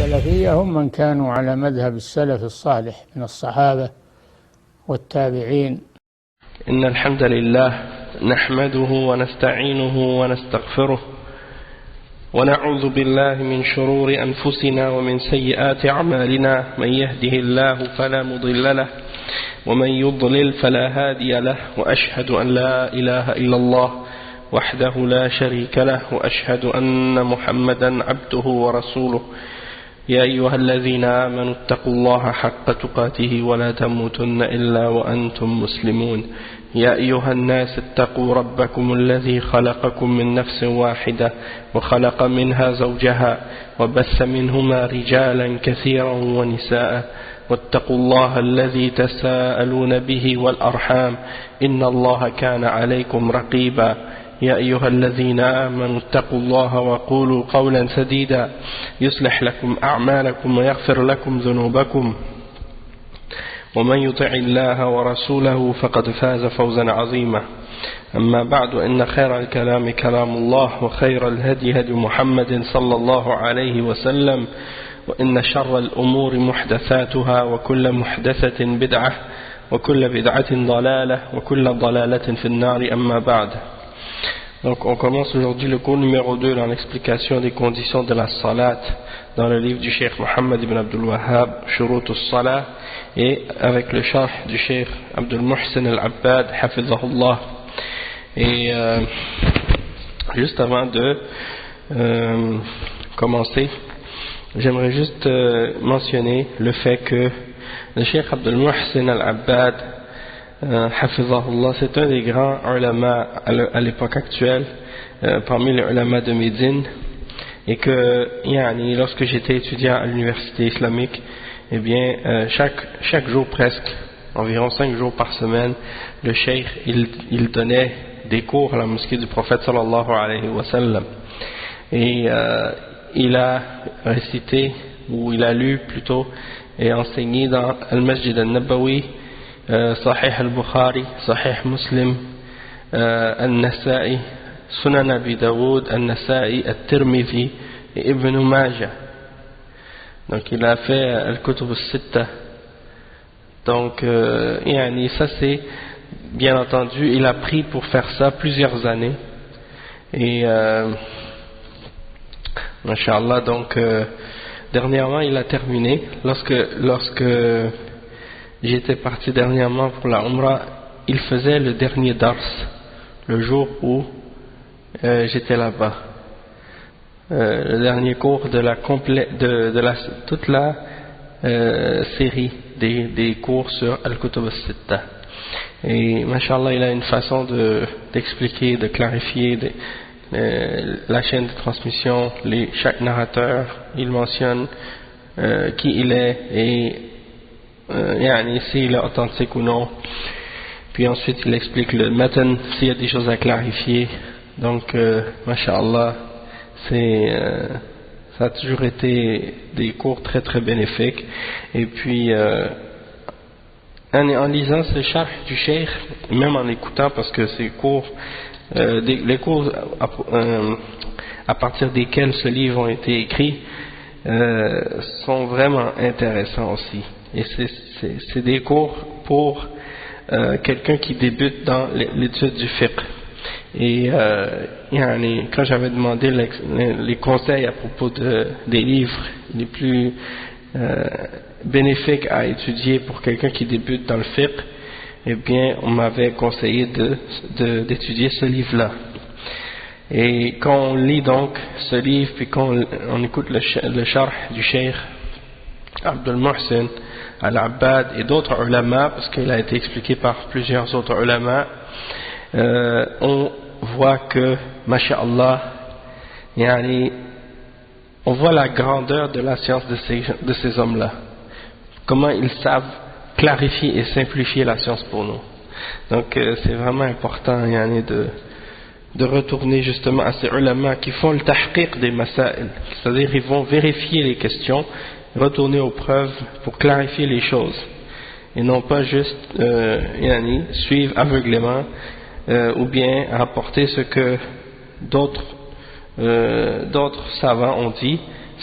السلفية هم من كانوا على مذهب السلف الصالح من الصحابة والتابعين. إن الحمد لله نحمده ونستعينه ونستغفره ونعوذ بالله من شرور أنفسنا ومن سيئات أعمالنا. من يهده الله فلا مضل له ومن يضلل فلا هادي له، وأشهد أن لا إله إلا الله وحده لا شريك له، وأشهد أن محمدا عبده ورسوله. يا أيها الذين آمنوا اتقوا الله حق تقاته ولا تموتن إلا وأنتم مسلمون. يا أيها الناس اتقوا ربكم الذي خلقكم من نفس واحدة وخلق منها زوجها وبث منهما رجالا كثيرا ونساء، واتقوا الله الذي تساءلون به والأرحام إن الله كان عليكم رقيبا. يا أيها الذين آمنوا اتقوا الله وقولوا قولا سديدا يصلح لكم أعمالكم ويغفر لكم ذنوبكم، ومن يطع الله ورسوله فقد فاز فوزا عظيما. أما بعد، إن خير الكلام كلام الله، وخير الهدي هدي محمد صلى الله عليه وسلم، وإن شر الأمور محدثاتها، وكل محدثة بدعة، وكل بدعة ضلالة، وكل ضلالة في النار. أما بعد. Donc on commence aujourd'hui le cours numéro 2 dans l'explication des conditions de la salat dans le livre du Cheikh Mohammed ibn Abdul Wahhab, Shurut al-Salah, et avec le sharh du Cheikh Abdul Muhsin al-Abbad, Hafizahullah. Et juste avant de commencer, j'aimerais juste mentionner le fait que le Cheikh Abdul Muhsin al-Abbad, Hafizahullah, c'est un des grands ulama à l'époque actuelle, parmi les ulama de Médine, et que lorsque j'étais étudiant à l'université islamique, eh bien chaque jour presque, environ 5 jours par semaine, le cheikh il donnait des cours à la mosquée du prophète sallallahu alayhi wa sallam, et il a récité, ou il a lu plutôt et enseigné dans Al-Masjid al-Nabawi, Sahih al-Bukhari, Sahih Muslim, Al-Nasa'i, Sunan Abi Dawood, Al-Nasa'i, Al-Tirmidhi et Ibn Majah. Donc il a fait Al-Kutub al-Sitta. Donc ça c'est, bien entendu, il a pris pour faire ça plusieurs années. Et Masha'Allah, donc dernièrement il a terminé. Lorsque j'étais parti dernièrement pour la Umrah, il faisait le dernier dars, le jour où j'étais là-bas. Le dernier cours de toute la série des cours sur Al-Kutub al-Sitta. Et Masha'Allah, il a une façon d'expliquer, de clarifier la chaîne de transmission, chaque narrateur, il mentionne qui il est et s'il est authentique ou non, puis ensuite il explique le matan, s'il y a des choses à clarifier. Donc masha'Allah, ça a toujours été des cours très très bénéfiques. Et puis en lisant ce sharh du cheikh, même en écoutant, parce que ces cours, les cours à partir desquels ce livre ont été écrits sont vraiment intéressants aussi. Et c'est des cours pour quelqu'un qui débute dans l'étude du fiqh. Et quand j'avais demandé les conseils à propos des livres les plus bénéfiques à étudier pour quelqu'un qui débute dans le fiqh, eh bien on m'avait conseillé d'étudier ce livre-là. Et quand on lit donc ce livre, puis quand on écoute le sharh du cheikh Abdul Muhsin al-Abbad et d'autres ulama, parce qu'il a été expliqué par plusieurs autres ulama, on voit que, masha'Allah, on voit la grandeur de la science de ces hommes-là, comment ils savent clarifier et simplifier la science pour nous. Donc c'est vraiment important de retourner justement à ces ulama qui font le tahqiq des masail, c'est-à-dire ils vont vérifier les questions, retourner aux preuves pour clarifier les choses, et non pas juste suivre aveuglément ou bien rapporter ce que d'autres savants ont dit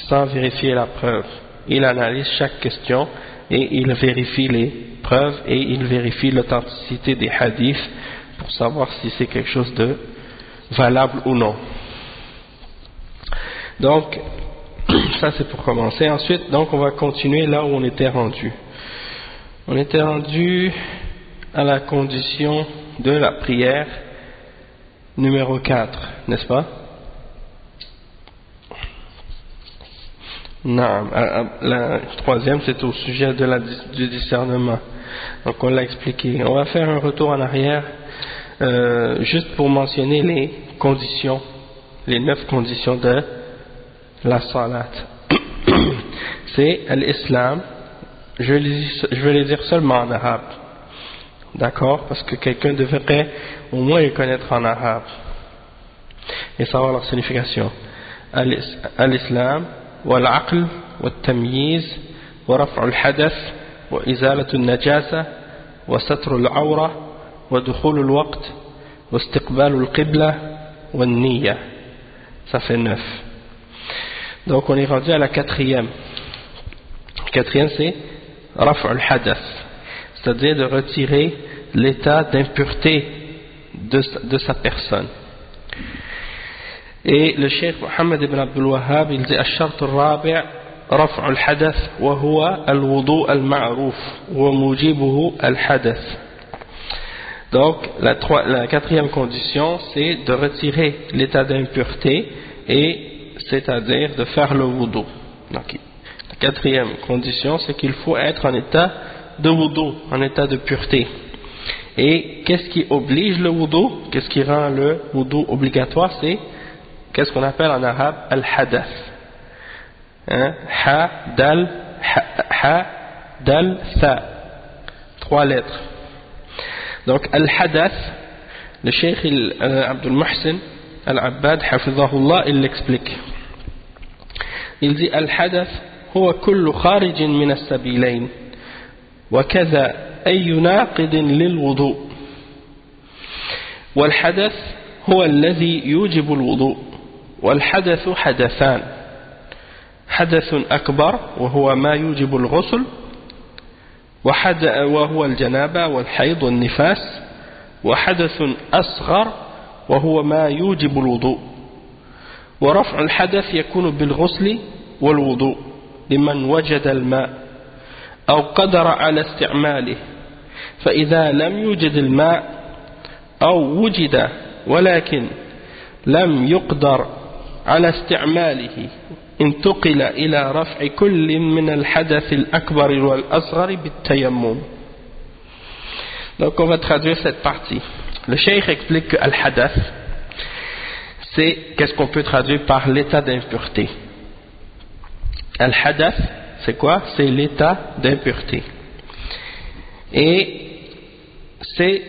sans vérifier la preuve. Il analyse chaque question et il vérifie les preuves et il vérifie l'authenticité des hadiths pour savoir si c'est quelque chose de valable ou non. Donc, ça c'est pour commencer. Ensuite, donc on va continuer là où on était rendu. On était rendu à la condition de la prière numéro 4, n'est-ce pas? Non, la troisième c'est au sujet du discernement. Donc on l'a expliqué. On va faire un retour en arrière juste pour mentionner les conditions, les 9 conditions de la salat. C'est l'islam. Je vais les dire seulement en arabe. D'accord? Parce que quelqu'un devrait au moins les connaître en arabe et savoir leur signification. L'islam, والعقل والتمييز ورفع الحدث وإزالة النجاسة وستر العورة ودخول الوقت واستقبال القبلة والنية. Ça fait 9. Donc on est rendu à la quatrième. La quatrième c'est رفع الحدث, c'est-à-dire de retirer l'état d'impureté de sa personne. Et le cheikh Mohammed ibn Abdul Wahhab il dit الشرط الرابع رفع الحدث وهو الوضوء المعروف وموجبه الحدث. Donc la quatrième condition c'est de retirer l'état d'impureté et c'est-à-dire de faire le wudu. Donc la quatrième condition c'est qu'il faut être en état de wudu, en état de pureté. Et qu'est-ce qui oblige le wudu? Qu'est-ce qui rend le wudu obligatoire? C'est qu'est-ce qu'on appelle en arabe al-hadath. Ha, dal, tha. 3 lettres. Donc al-hadath, le cheikh Abdul Muhsin al-Abbad, hafizahullah, il l'explique. Il dit al-hadath huwa kullu kharijin min as-sabilayn wa kadha ay naqidin lil-wudu. Wal-hadath huwa alladhi yujibu al-wudu. والحدث حدثان حدث أكبر وهو ما يوجب الغسل وهو الجنابة والحيض والنفاس وحدث أصغر وهو ما يوجب الوضوء ورفع الحدث يكون بالغسل والوضوء لمن وجد الماء أو قدر على استعماله فإذا لم يوجد الماء أو وجد ولكن لم يقدر على استعماله انتقل إلى رفع كل من الحدث الأكبر والأصغر بالتيمم. Donc on va traduire cette partie. Le cheikh explique que al-hadath, c'est qu'est-ce qu'on peut traduire par l'état d'impureté. Al-hadath, c'est quoi? C'est l'état d'impureté. Et c'est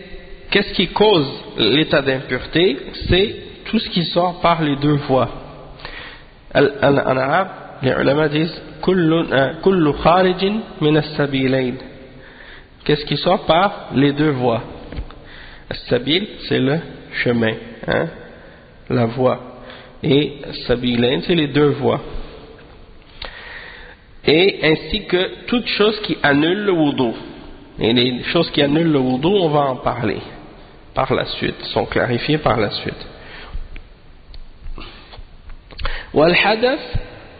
qu'est-ce qui cause l'état d'impureté? C'est tout ce qui sort par les 2 voies. En arabe, les ulama disent kullu kharijin min as-sabilayn. Qu'est-ce qui sort par les 2 voies? As-sabil, c'est le chemin, la voie. Et as-sabilayn, c'est les 2 voies. Et ainsi que toute chose qui annule le wudu. Et les choses qui annulent le wudu, on va en parler par la suite, sont clarifiées par la suite. والحدث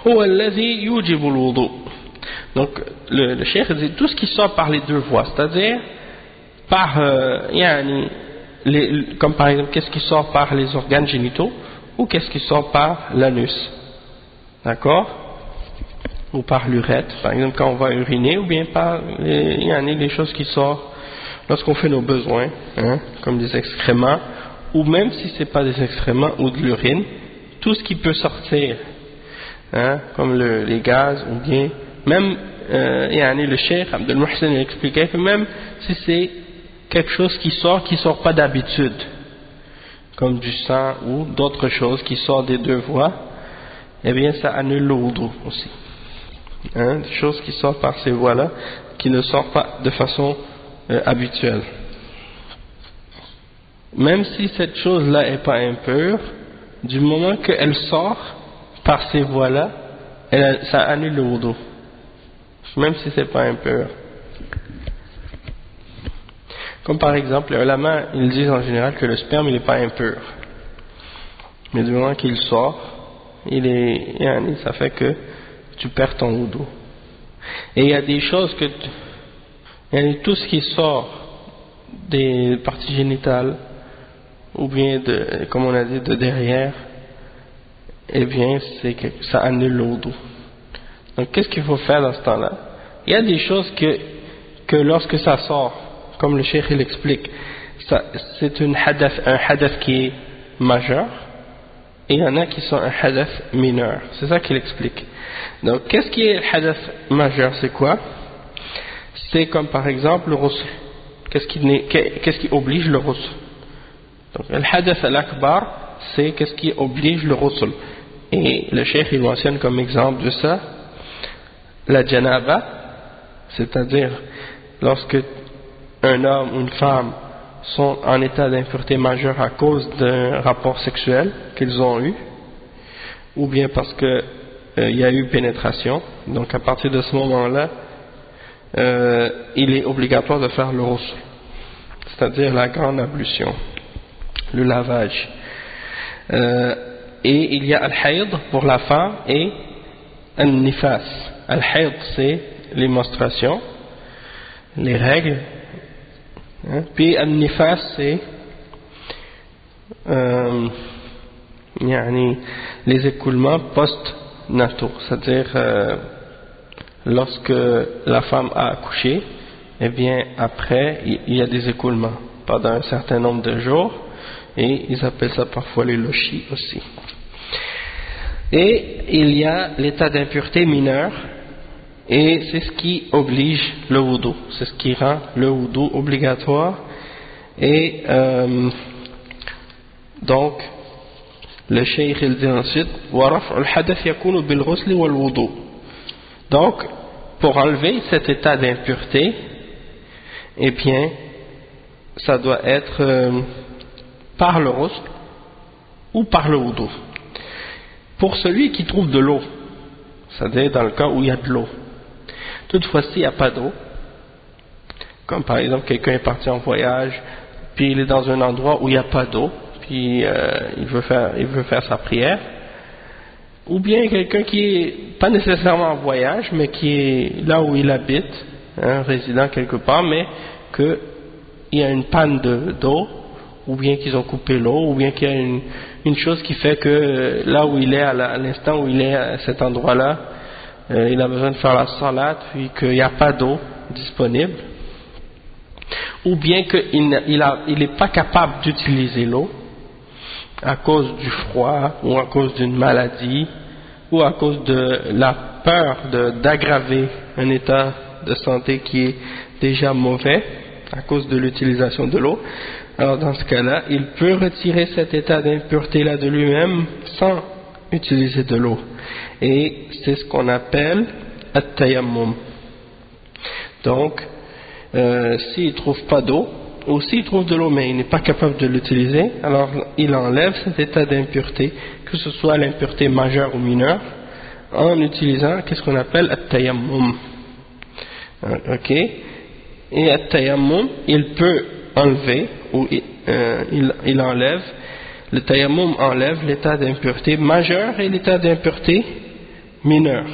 هو الذي يوجب الوضوء. Donc le cheikh dit tout ce qui sort par les 2 voies, c'est-à-dire par comme par exemple qu'est-ce qui sort par les organes génitaux ou qu'est-ce qui sort par l'anus, d'accord, ou par l'urètre par exemple quand on va uriner, ou bien par les choses qui sortent lorsqu'on fait nos besoins, comme des excréments, ou même si ce n'est pas des excréments ou de l'urine, tout ce qui peut sortir, comme les gaz, ou bien même le cheikh Abdul Muhsin expliquait que même si c'est quelque chose qui sort pas d'habitude, comme du sang ou d'autres choses qui sortent des 2 voies, eh bien ça annule le wudu aussi. Des choses qui sortent par ces voies-là, qui ne sortent pas de façon habituelle. Même si cette chose-là n'est pas impure, du moment qu'elle sort par ces voies-là, ça annule le wudu, même si c'est pas impur. Comme par exemple, les ulama, ils disent en général que le sperme il n'est pas impur, mais du moment qu'il sort, ça fait que tu perds ton wudu. Et il y a des choses que tout ce qui sort des parties génitales, ou bien comme on a dit, de derrière, eh bien, c'est que ça annule le wudu. Donc, qu'est-ce qu'il faut faire dans ce temps-là? Il y a des choses que lorsque ça sort, comme le cheikh il explique, c'est un hadath qui est majeur, et il y en a qui sont un hadath mineur. C'est ça qu'il explique. Donc, qu'est-ce qui est le hadath majeur? C'est quoi? C'est comme par exemple le ghusl. Qu'est-ce qui oblige le ghusl? Donc, le hadath al-akbar, c'est qu'est-ce qui oblige le ghusl. Et le cheikh il mentionne comme exemple de ça la janaba, c'est-à-dire lorsque un homme ou une femme sont en état d'impureté majeure à cause d'un rapport sexuel qu'ils ont eu, ou bien parce que il y a eu pénétration. Donc à partir de ce moment-là, il est obligatoire de faire le ghusl, c'est-à-dire la grande ablution, le lavage. Et il y a al-hayd pour la femme et al-nifas. Al-hayd c'est les menstruations, les règles, puis al-nifas c'est les écoulements post-nataux, c'est-à-dire lorsque la femme a accouché, eh bien après il y a des écoulements pendant un certain nombre de jours, et ils appellent ça parfois les lochis aussi. Et il y a l'état d'impureté mineure, et c'est ce qui oblige le wudu, c'est ce qui rend le wudu obligatoire. Et donc le cheikh il dit ensuite وَرَفْعُ الْحَدَثِ يَكُونُ بِالْغُسْلِ وَالْوُضُوءِ. Donc pour enlever cet état d'impureté, eh bien ça doit être par le ghusl ou par le wudu. Pour celui qui trouve de l'eau, c'est-à-dire dans le cas où il y a de l'eau, toutefois s'il n'y a pas d'eau, comme par exemple quelqu'un est parti en voyage, puis il est dans un endroit où il n'y a pas d'eau, puis il veut faire sa prière, ou bien quelqu'un qui est pas nécessairement en voyage, mais qui est là où il habite, résident quelque part, mais qu'il y a une panne d'eau, ou bien qu'ils ont coupé l'eau, ou bien qu'il y a une chose qui fait que là où il est, à l'instant où il est à cet endroit-là, il a besoin de faire la salade, puis qu'il n'y a pas d'eau disponible, ou bien qu'il n'est pas capable d'utiliser l'eau à cause du froid, ou à cause d'une maladie, ou à cause de la peur d'aggraver un état de santé qui est déjà mauvais à cause de l'utilisation de l'eau. Alors dans ce cas-là, il peut retirer cet état d'impureté-là de lui-même sans utiliser de l'eau. Et c'est ce qu'on appelle at-tayammum. Donc, s'il ne trouve pas d'eau, ou s'il trouve de l'eau mais il n'est pas capable de l'utiliser, alors il enlève cet état d'impureté, que ce soit l'impureté majeure ou mineure, en utilisant qu'est-ce qu'on appelle at-tayammum. Ok? Et at-tayammum, il peut enlever, ou il enlève, le tayammum enlève l'état d'impureté majeure et l'état d'impureté mineure.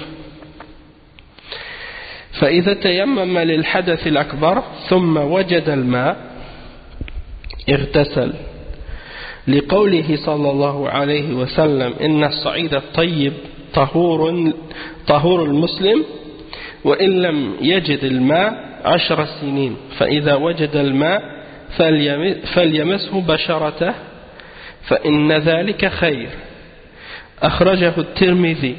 فإذا تيمم للحدث الأكبر ثم وجد الماء اغتسل لقوله صلى الله عليه وسلم إن الصعيد الطيب طهور المسلم وإن لم يجد الماء 10 سنين فإذا وجد الماء فليمسه بشرته فإن ذلك خير. أخرجه الترمذي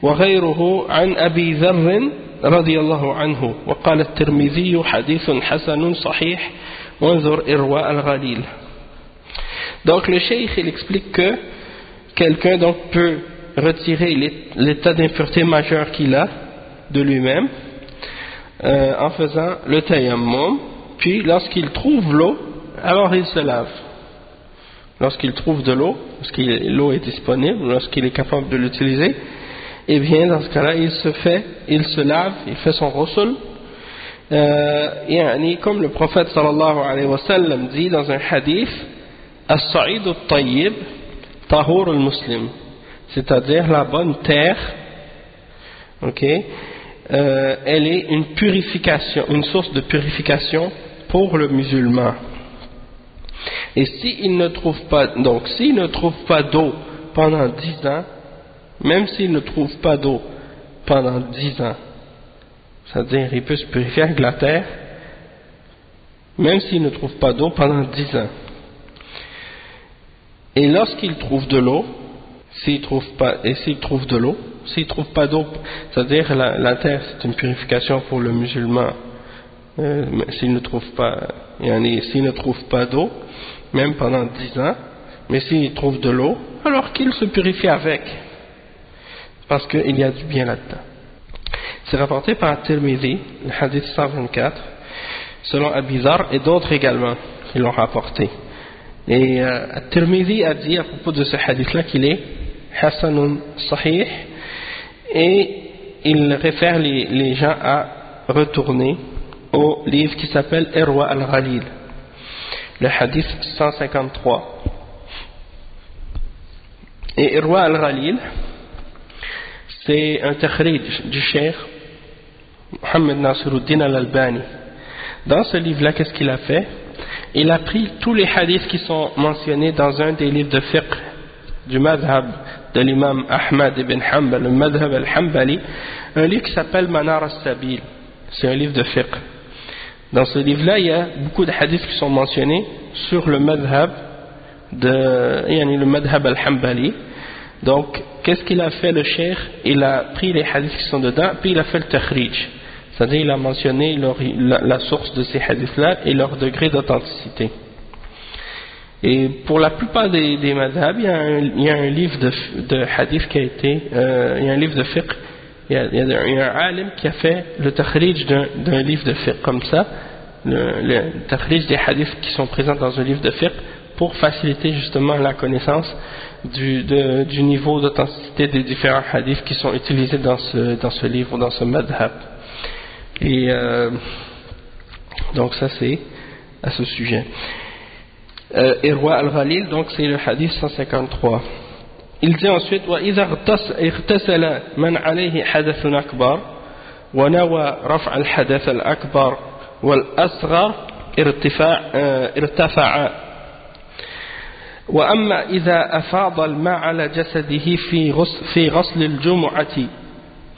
وغيره عن أبي ذر رضي الله عنه وقال الترمذي حديث حسن صحيح وانظر إرواء الغليل. Donc le cheikh il explique que quelqu'un donc peut retirer l'état d'impureté majeure qu'il a de lui-même en faisant le tayammum, puis lorsqu'il trouve l'eau, alors il se lave. Lorsqu'il trouve de l'eau, lorsque l'eau est disponible, lorsqu'il est capable de l'utiliser, eh bien dans ce cas-là il se lave, il fait son ghusl, comme le prophète sallallahu alayhi wa sallam dit dans un hadith, as-sa'id at-tayyib tahur al-muslim, c'est-à-dire la bonne terre, elle est une purification, une source de purification pour le musulman. Et s'il ne trouve pas d'eau pendant 10 ans, même s'il ne trouve pas d'eau pendant 10 ans, c'est-à-dire il peut se purifier avec la terre, même s'il ne trouve pas d'eau pendant 10 ans. Et lorsqu'il trouve de l'eau, s'il trouve pas d'eau, c'est-à-dire la terre c'est une purification pour le musulman, s'il ne trouve pas d'eau, même pendant 10 ans, mais s'il trouve de l'eau, alors qu'il se purifie avec, parce qu'il y a du bien là-dedans. C'est rapporté par Tirmidhi, le hadith 124, selon Abi Dharr et d'autres également qui l'ont rapporté. Et Tirmidhi a dit à propos de ce hadith-là qu'il est Hassanun Sahih, et il réfère les gens à retourner au livre qui s'appelle Irwa al-Ghalil, le hadith 153. Et Irwa al-Ghalil, c'est un takhrij du cheikh Muhammad Nasiruddin al-Albani. Dans ce livre-là, qu'est-ce qu'il a fait? Il a pris tous les hadiths qui sont mentionnés dans un des livres de fiqh du madhab de l'imam Ahmad ibn Hanbal, le madhab al-Hanbali, un livre qui s'appelle Manar al-Sabil. C'est un livre de fiqh. Dans ce livre-là, il y a beaucoup de hadiths qui sont mentionnés sur le madhab le madhab al-Hanbali. Donc, qu'est-ce qu'il a fait le cheikh? Il a pris les hadiths qui sont dedans, puis il a fait le takhrij. C'est-à-dire, il a mentionné la source de ces hadiths-là et leur degré d'authenticité. Et pour la plupart des madhab, il y a un livre de hadith qui a été, il y a un livre de fiqh, il y a un alim qui a fait le takhrij d'un livre de fiqh comme ça, le takhrij des hadiths qui sont présents dans un livre de fiqh, pour faciliter justement la connaissance du niveau d'authenticité des différents hadiths qui sont utilisés dans ce livre, dans ce madhab. Et donc ça c'est à ce sujet. Irwa al-Ghalil, donc c'est le hadith 153. Il dit ensuite وإذا اغتسل من عليه حدث أكبر ونوى رفع الحدث الأكبر والأصغر ارتفع وأما إذا أفاض الماء على جسده في غسل الجمعة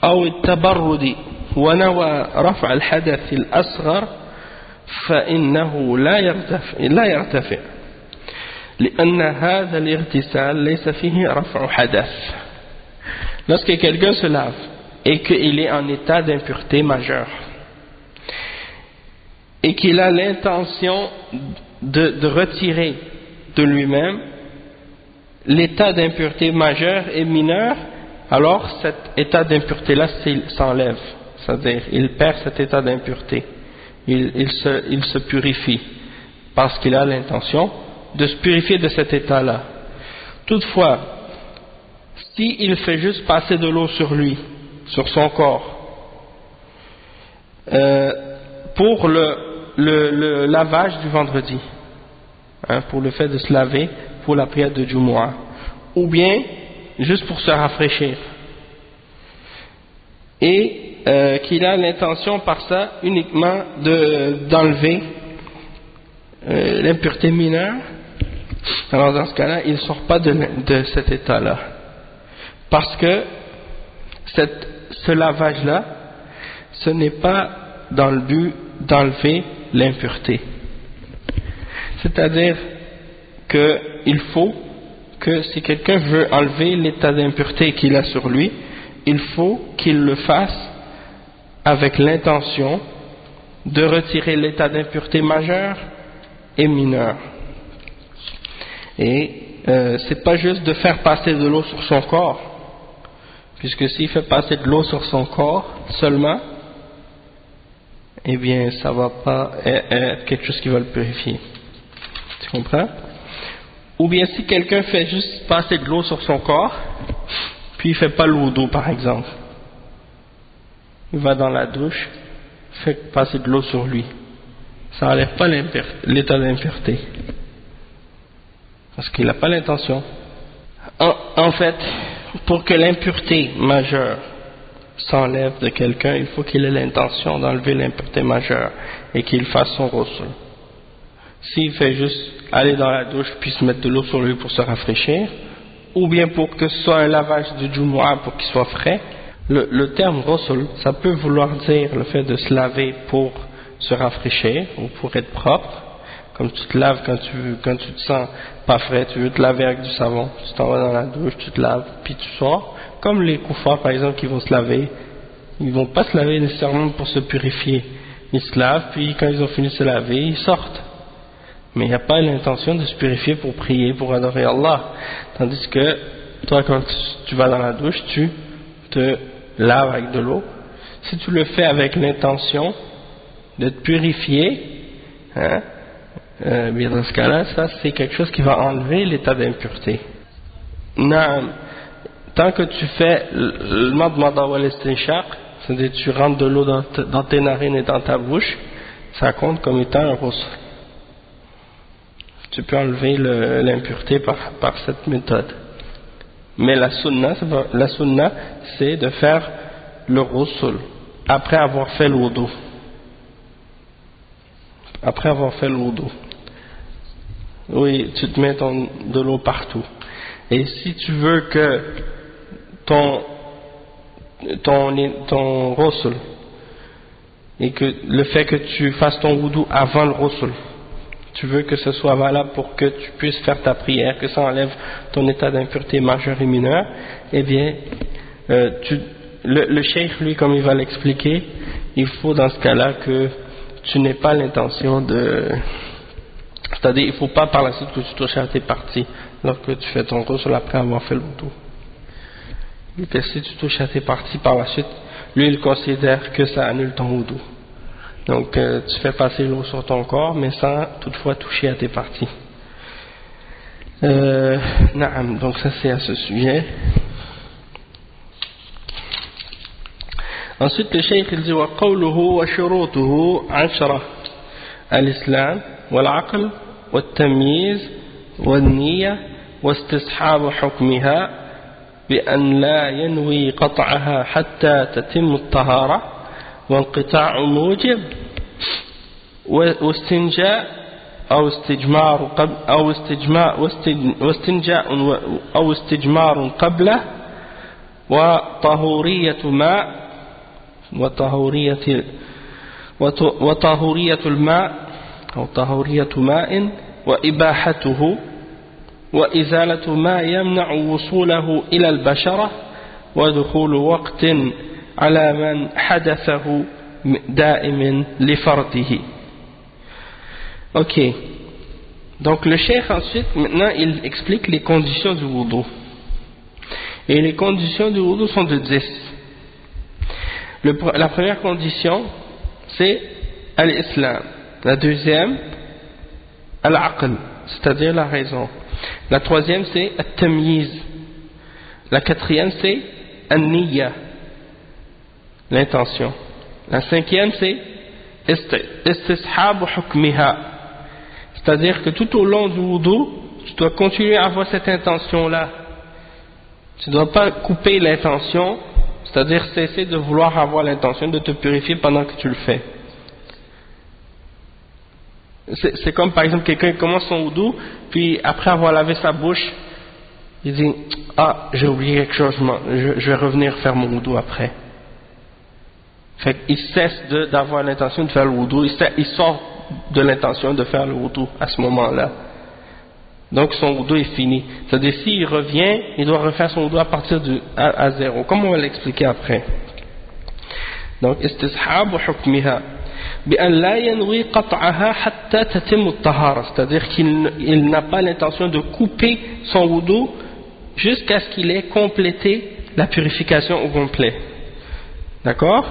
أو التبرد ونوى رفع الحدث الأصغر فإنه لا يرتفع لأن هذا الاغتسال ليس فيه رفع حدث. Lorsque quelqu'un se lave et qu'il est en état d'impureté majeure et qu'il a l'intention de retirer de lui-même l'état d'impureté majeure et mineure, alors cet état d'impureté-là s'enlève, c'est-à-dire il perd cet état d'impureté, il se purifie parce qu'il a l'intention de se purifier de cet état-là. Toutefois, s'il fait juste passer de l'eau sur lui, sur son corps, pour le lavage du vendredi, pour le fait de se laver pour la prière de Jumu'ah, ou bien juste pour se rafraîchir, et qu'il a l'intention par ça uniquement d'enlever l'impureté mineure, alors dans ce cas-là il ne sort pas de cet état-là, parce que ce lavage-là, ce n'est pas dans le but d'enlever l'impureté. C'est-à-dire qu'il faut que si quelqu'un veut enlever l'état d'impureté qu'il a sur lui, il faut qu'il le fasse avec l'intention de retirer l'état d'impureté majeur et mineur. Et c'est pas juste de faire passer de l'eau sur son corps, puisque s'il fait passer de l'eau sur son corps seulement, eh bien ça va pas être quelque chose qui va le purifier. Tu comprends? Ou bien si quelqu'un fait juste passer de l'eau sur son corps, puis il ne fait pas le wudu par exemple. Il va dans la douche, fait passer de l'eau sur lui. Ça n'enlève pas l'état d'impureté. Parce qu'il n'a pas l'intention. En fait, pour que l'impureté majeure s'enlève de quelqu'un, il faut qu'il ait l'intention d'enlever l'impureté majeure et qu'il fasse son ghusl. S'il fait juste aller dans la douche puis se mettre de l'eau sur lui pour se rafraîchir, ou bien pour que ce soit un lavage du Jumu'ah pour qu'il soit frais, le terme ghusl, ça peut vouloir dire le fait de se laver pour se rafraîchir ou pour être propre, comme tu te laves quand tu te sens pas frais, tu veux te laver avec du savon, tu t'en vas dans la douche, tu te laves, puis tu sors, comme les koufars par exemple qui vont se laver, ils vont pas se laver nécessairement pour se purifier, ils se lavent, puis quand ils ont fini de se laver, ils sortent. Mais il n'y a pas l'intention de se purifier pour prier, pour adorer Allah. Tandis que toi, quand tu vas dans la douche, tu te laves avec de l'eau. Si tu le fais avec l'intention de te purifier, bien dans ce cas-là, ça c'est quelque chose qui va enlever l'état d'impureté. Tant que tu fais le madmada wal istinshaq, c'est-à-dire tu rentres de l'eau dans tes narines et dans ta bouche, ça compte comme étant un ghusl. Tu peux enlever l'impureté par cette méthode. Mais la sunna, c'est de faire le ghusl après avoir fait le wudu. Après avoir fait le wudu. Oui, tu te mets de l'eau partout. Et si tu veux que ton ghusl, et que le fait que tu fasses ton wudu avant le ghusl, tu veux que ce soit valable pour que tu puisses faire ta prière, que ça enlève ton état d'impureté majeure et mineure, eh bien, le cheikh, lui, comme il va l'expliquer, il faut dans ce cas-là que tu n'aies pas l'intention de... C'est-à-dire, il ne faut pas par la suite que tu touches à tes parties lorsque tu fais ton ghusl après avoir fait le wudu. Et que si tu touches à tes parties par la suite, lui, il considère que ça annule ton wudu. Donc tu fais passer l'eau sur ton corps mais sans toutefois toucher à tes parties. Donc ça c'est à ce sujet. Ensuite le cheikh il dit وقوله وشروطه 10 الإسلام والعقل والتمييز والنية واستصحاب حكمها بأن لا ينوي قطعها حتى تتم الطهارة وانقطاع موجب واستنجاء أو استجمار أو استجمار قبله وطهورية ماء وطهورية الماء أو طهورية ماء وإباحته وإزالة ما يمنع وصوله إلى البشرة ودخول وقت على من حدثه دائم لفرده. Ok, donc le cheikh ensuite maintenant il explique les conditions du wudu, et les conditions du wudu sont de 10. La première condition c'est al-islam, la deuxième al-aql, c'est-à-dire la raison, la troisième c'est al-tamyiz, la quatrième c'est al-niyya, l'intention, la cinquième c'est istishabu hukmiha, c'est-à-dire que tout au long du wudu tu dois continuer à avoir cette intention là, tu ne dois pas couper l'intention, c'est-à-dire cesser de vouloir avoir l'intention de te purifier pendant que tu le fais. C'est comme par exemple quelqu'un qui commence son wudu, puis après avoir lavé sa bouche il dit ah j'ai oublié quelque chose, je vais revenir faire mon wudu après. Fait qu'il cesse d'avoir l'intention de faire le wudu, il sort de l'intention de faire le wudu à ce moment-là. Donc son wudu est fini. C'est-à-dire s'il revient, il doit refaire son wudu à partir à zéro, comme on va l'expliquer après. Donc istishabu hukmiha bi an la yanwi qat'aha hatta tatimmu at-tahara, c'est-à-dire qu'il n'a pas l'intention de couper son wudu jusqu'à ce qu'il ait complété la purification au complet. D'accord?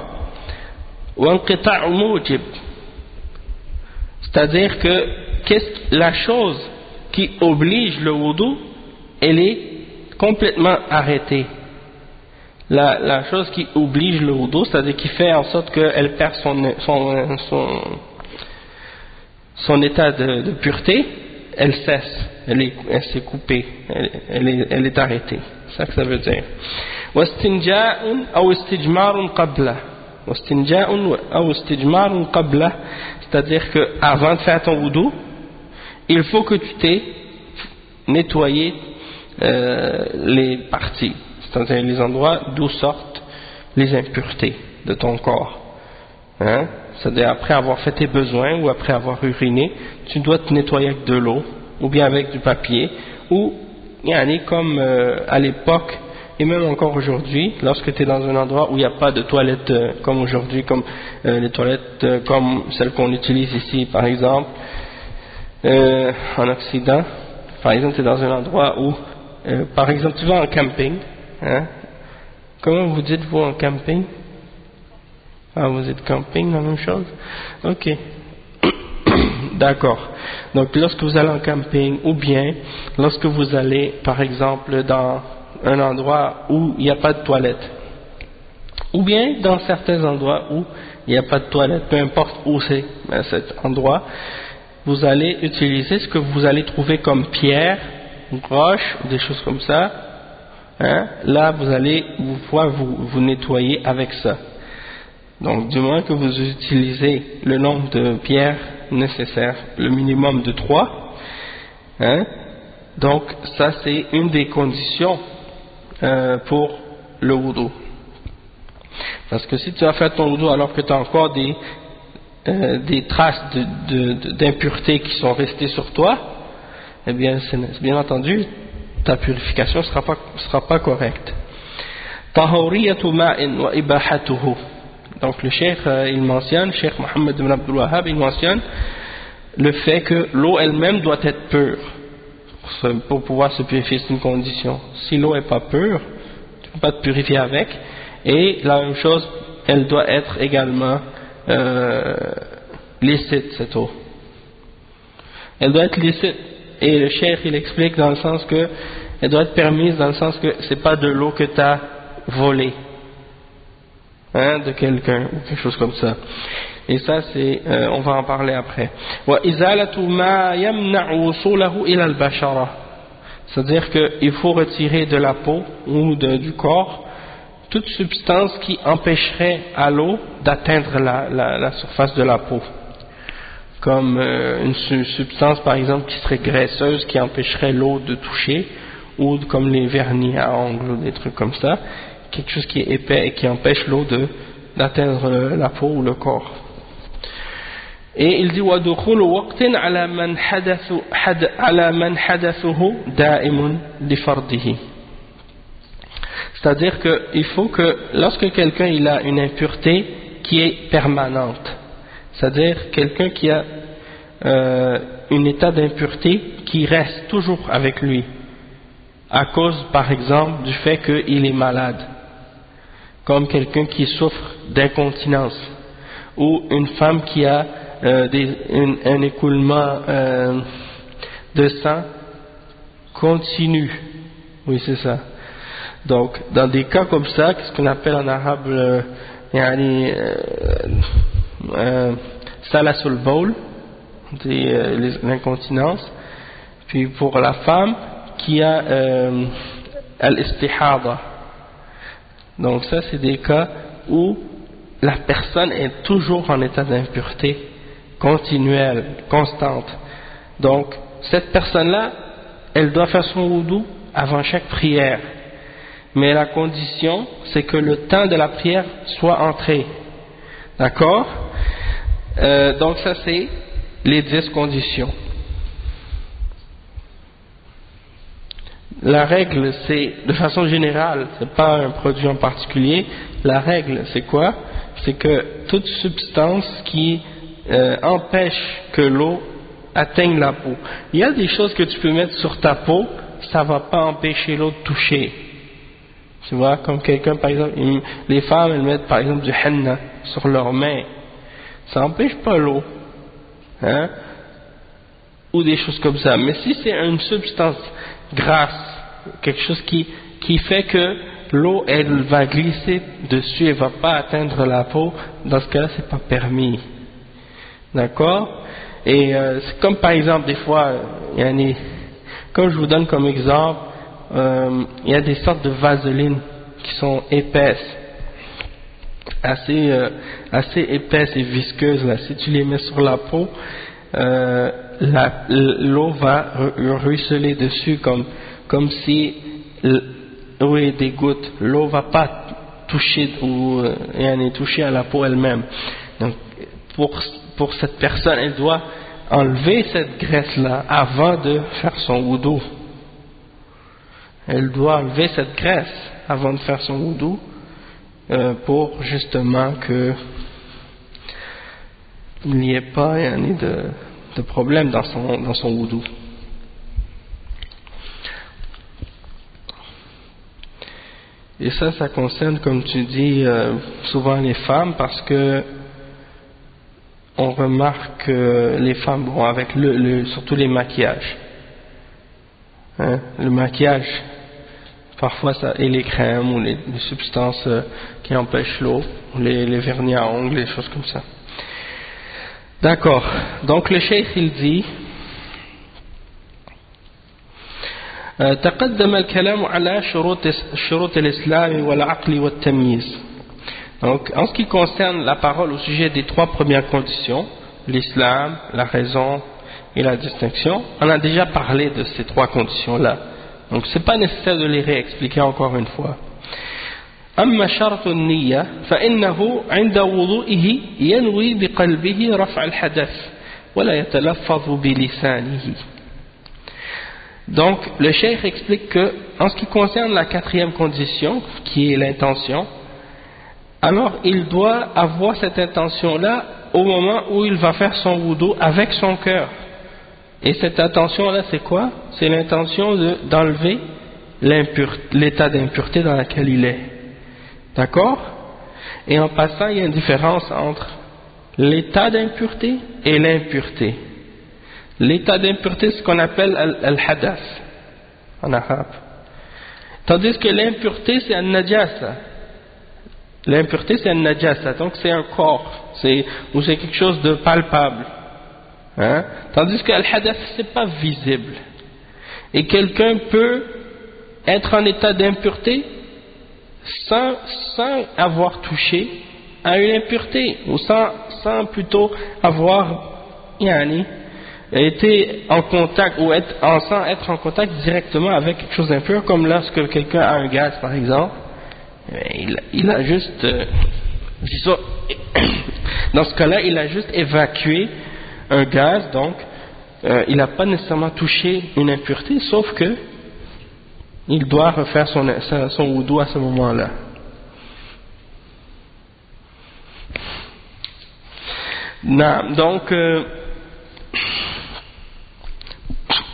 C'est-à-dire que la chose qui oblige le wudu, elle est complètement arrêtée. la chose qui oblige le wudu, c'est-à-dire qui fait en sorte qu'elle perd son état de pureté, elle cesse, elle s'est coupée, elle est arrêtée. C'est ça que ça veut dire. واستنجاء أو استجمار قبله. واستنجاء أو استجمار قبله, c'est-à-dire que avant de faire ton wudu, il faut que tu t'aies nettoyé les parties, c'est-à-dire les endroits d'où sortent les impuretés de ton corps. Hein? C'est-à-dire après avoir fait tes besoins ou après avoir uriné, tu dois te nettoyer avec de l'eau ou bien avec du papier, ou comme à l'époque et même encore aujourd'hui, lorsque tu es dans un endroit où il n'y a pas de toilettes comme aujourd'hui, comme les toilettes comme celles qu'on utilise ici par exemple en Occident. Par exemple, tu es dans un endroit où par exemple tu vas en camping, hein? Comment vous dites vous en camping? Ah, vous êtes camping, la même chose? Ok. D'accord. Donc lorsque vous allez en camping, ou bien lorsque vous allez par exemple dans un endroit où il n'y a pas de toilette, ou bien dans certains endroits où il n'y a pas de toilette, peu importe où c'est cet endroit, vous allez utiliser ce que vous allez trouver comme pierre, roche, des choses comme ça, hein? Là vous allez vous nettoyer avec ça. Donc du moment que vous utilisez le nombre de pierres nécessaires, le minimum de 3, hein? Donc ça c'est une des conditions pour le wudu. Parce que si tu as fait ton wudu alors que tu as encore des traces d'impuretés qui sont restées sur toi, eh bien bien entendu ta purification sera pas correcte. Tahawriyatu ma'in wa ibahatuhu. Donc le cheikh il mentionne, Cheikh Mohammed ibn Abdul Wahhab, il mentionne le fait que l'eau elle-même doit être pure pour pouvoir se purifier. C'est une condition. Si l'eau n'est pas pure, tu ne peux pas te purifier avec. Et la même chose, elle doit être également licite, cette eau. Elle doit être licite. Et le cheikh il explique dans le sens que elle doit être permise dans le sens que c'est pas de l'eau que tu as volée, hein, de quelqu'un ou quelque chose comme ça. Et ça c'est on va en parler après. C'est-à-dire qu'il faut retirer de la peau ou du corps toute substance qui empêcherait à l'eau d'atteindre la surface de la peau, comme une substance par exemple qui serait graisseuse qui empêcherait l'eau de toucher, ou comme les vernis à ongles ou des trucs comme ça, quelque chose qui est épais et qui empêche l'eau d'atteindre la peau ou le corps. Et il dit وَدُخُولُ وَقْتٍ عَلَى مَنْ حَدَثُهُ دَائِمٌ لِفَرْضِهِ. C'est-à-dire qu'il faut que lorsque quelqu'un il a une impureté qui est permanente, c'est-à-dire quelqu'un qui a un état d'impureté qui reste toujours avec lui, à cause par exemple du fait qu'il est malade, comme quelqu'un qui souffre d'incontinence, ou une femme qui a un écoulement de sang continu. Oui, c'est ça. Donc dans des cas comme ça, qu'est-ce qu'on appelle en arabe salasul bawl, l'incontinence. Puis pour la femme qui a al-istihada, donc ça c'est des cas où la personne est toujours en état d'impureté continuelle, constante. Donc cette personne-là, elle doit faire son wudu avant chaque prière, mais la condition c'est que le temps de la prière soit entré. D'accord? Donc ça c'est les 10 conditions. La règle c'est, de façon générale, c'est pas un produit en particulier, la règle c'est quoi? C'est que toute substance qui empêche que l'eau atteigne la peau. Il y a des choses que tu peux mettre sur ta peau, ça va pas empêcher l'eau de toucher. Tu vois, comme quelqu'un par exemple, les femmes elles mettent par exemple du henna sur leurs mains, ça n'empêche pas l'eau, hein, ou des choses comme ça. Mais si c'est une substance grasse, quelque chose qui fait que l'eau elle va glisser dessus, elle va pas atteindre la peau. Dans ce cas-là, c'est pas permis. D'accord? Et c'est comme par exemple des fois, comme je vous donne comme exemple, il y a des sortes de vaseline qui sont épaisses, assez épaisses et visqueuses là. Si tu les mets sur la peau, l'eau va ruisseler dessus comme si oui, des gouttes. L'eau va pas toucher toucher à la peau elle-même. Donc pour cette personne, elle doit enlever cette graisse là avant de faire son wudu. Elle doit enlever cette graisse avant de faire son wudu pour justement que il n'y ait pas de problème dans son wudu. Et ça concerne, comme tu dis, souvent les femmes, parce que on remarque que les femmes, bon, avec surtout les maquillages, le maquillage, parfois et les crèmes ou les substances qui empêchent l'eau, les vernis à ongles, les choses comme ça. D'accord. Donc le cheikh il dit تقدم الكلام على شروط الإسلام والعقل والتمييز. Donc en ce qui concerne la parole au sujet des trois premières conditions, l'islam, la raison et la distinction, on a déjà parlé de ces trois conditions-là. Donc c'est pas nécessaire de les réexpliquer encore une fois. أما شرط النية فإنه عند وضوئه ينوي بقلبه رفع الحدث ولا يتلفظ بلسانه. Donc le cheikh explique que en ce qui concerne la quatrième condition, qui est l'intention, alors il doit avoir cette intention-là au moment où il va faire son wudu avec son cœur. Et cette intention-là, c'est quoi? C'est l'intention d'enlever l'état d'impureté dans lequel il est. D'accord? Et en passant, il y a une différence entre l'état d'impureté et l'impureté. L'état d'impureté, c'est ce qu'on appelle al-hadath en arabe. Tandis que l'impureté, c'est al-najasa. L'impureté, c'est al-najasa, donc c'est un corps, ou c'est quelque chose de palpable. Hein? Tandis que al-hadath, c'est pas visible. Et quelqu'un peut être en état d'impureté sans avoir touché à une impureté, ou sans plutôt avoir été en contact, ou sans être en contact directement avec quelque chose d'impur, comme lorsque quelqu'un a un gaz par exemple, il a juste dans ce cas-là il a juste évacué un gaz, donc il n'a pas nécessairement touché une impureté, sauf que il doit refaire son wudu à ce moment-là.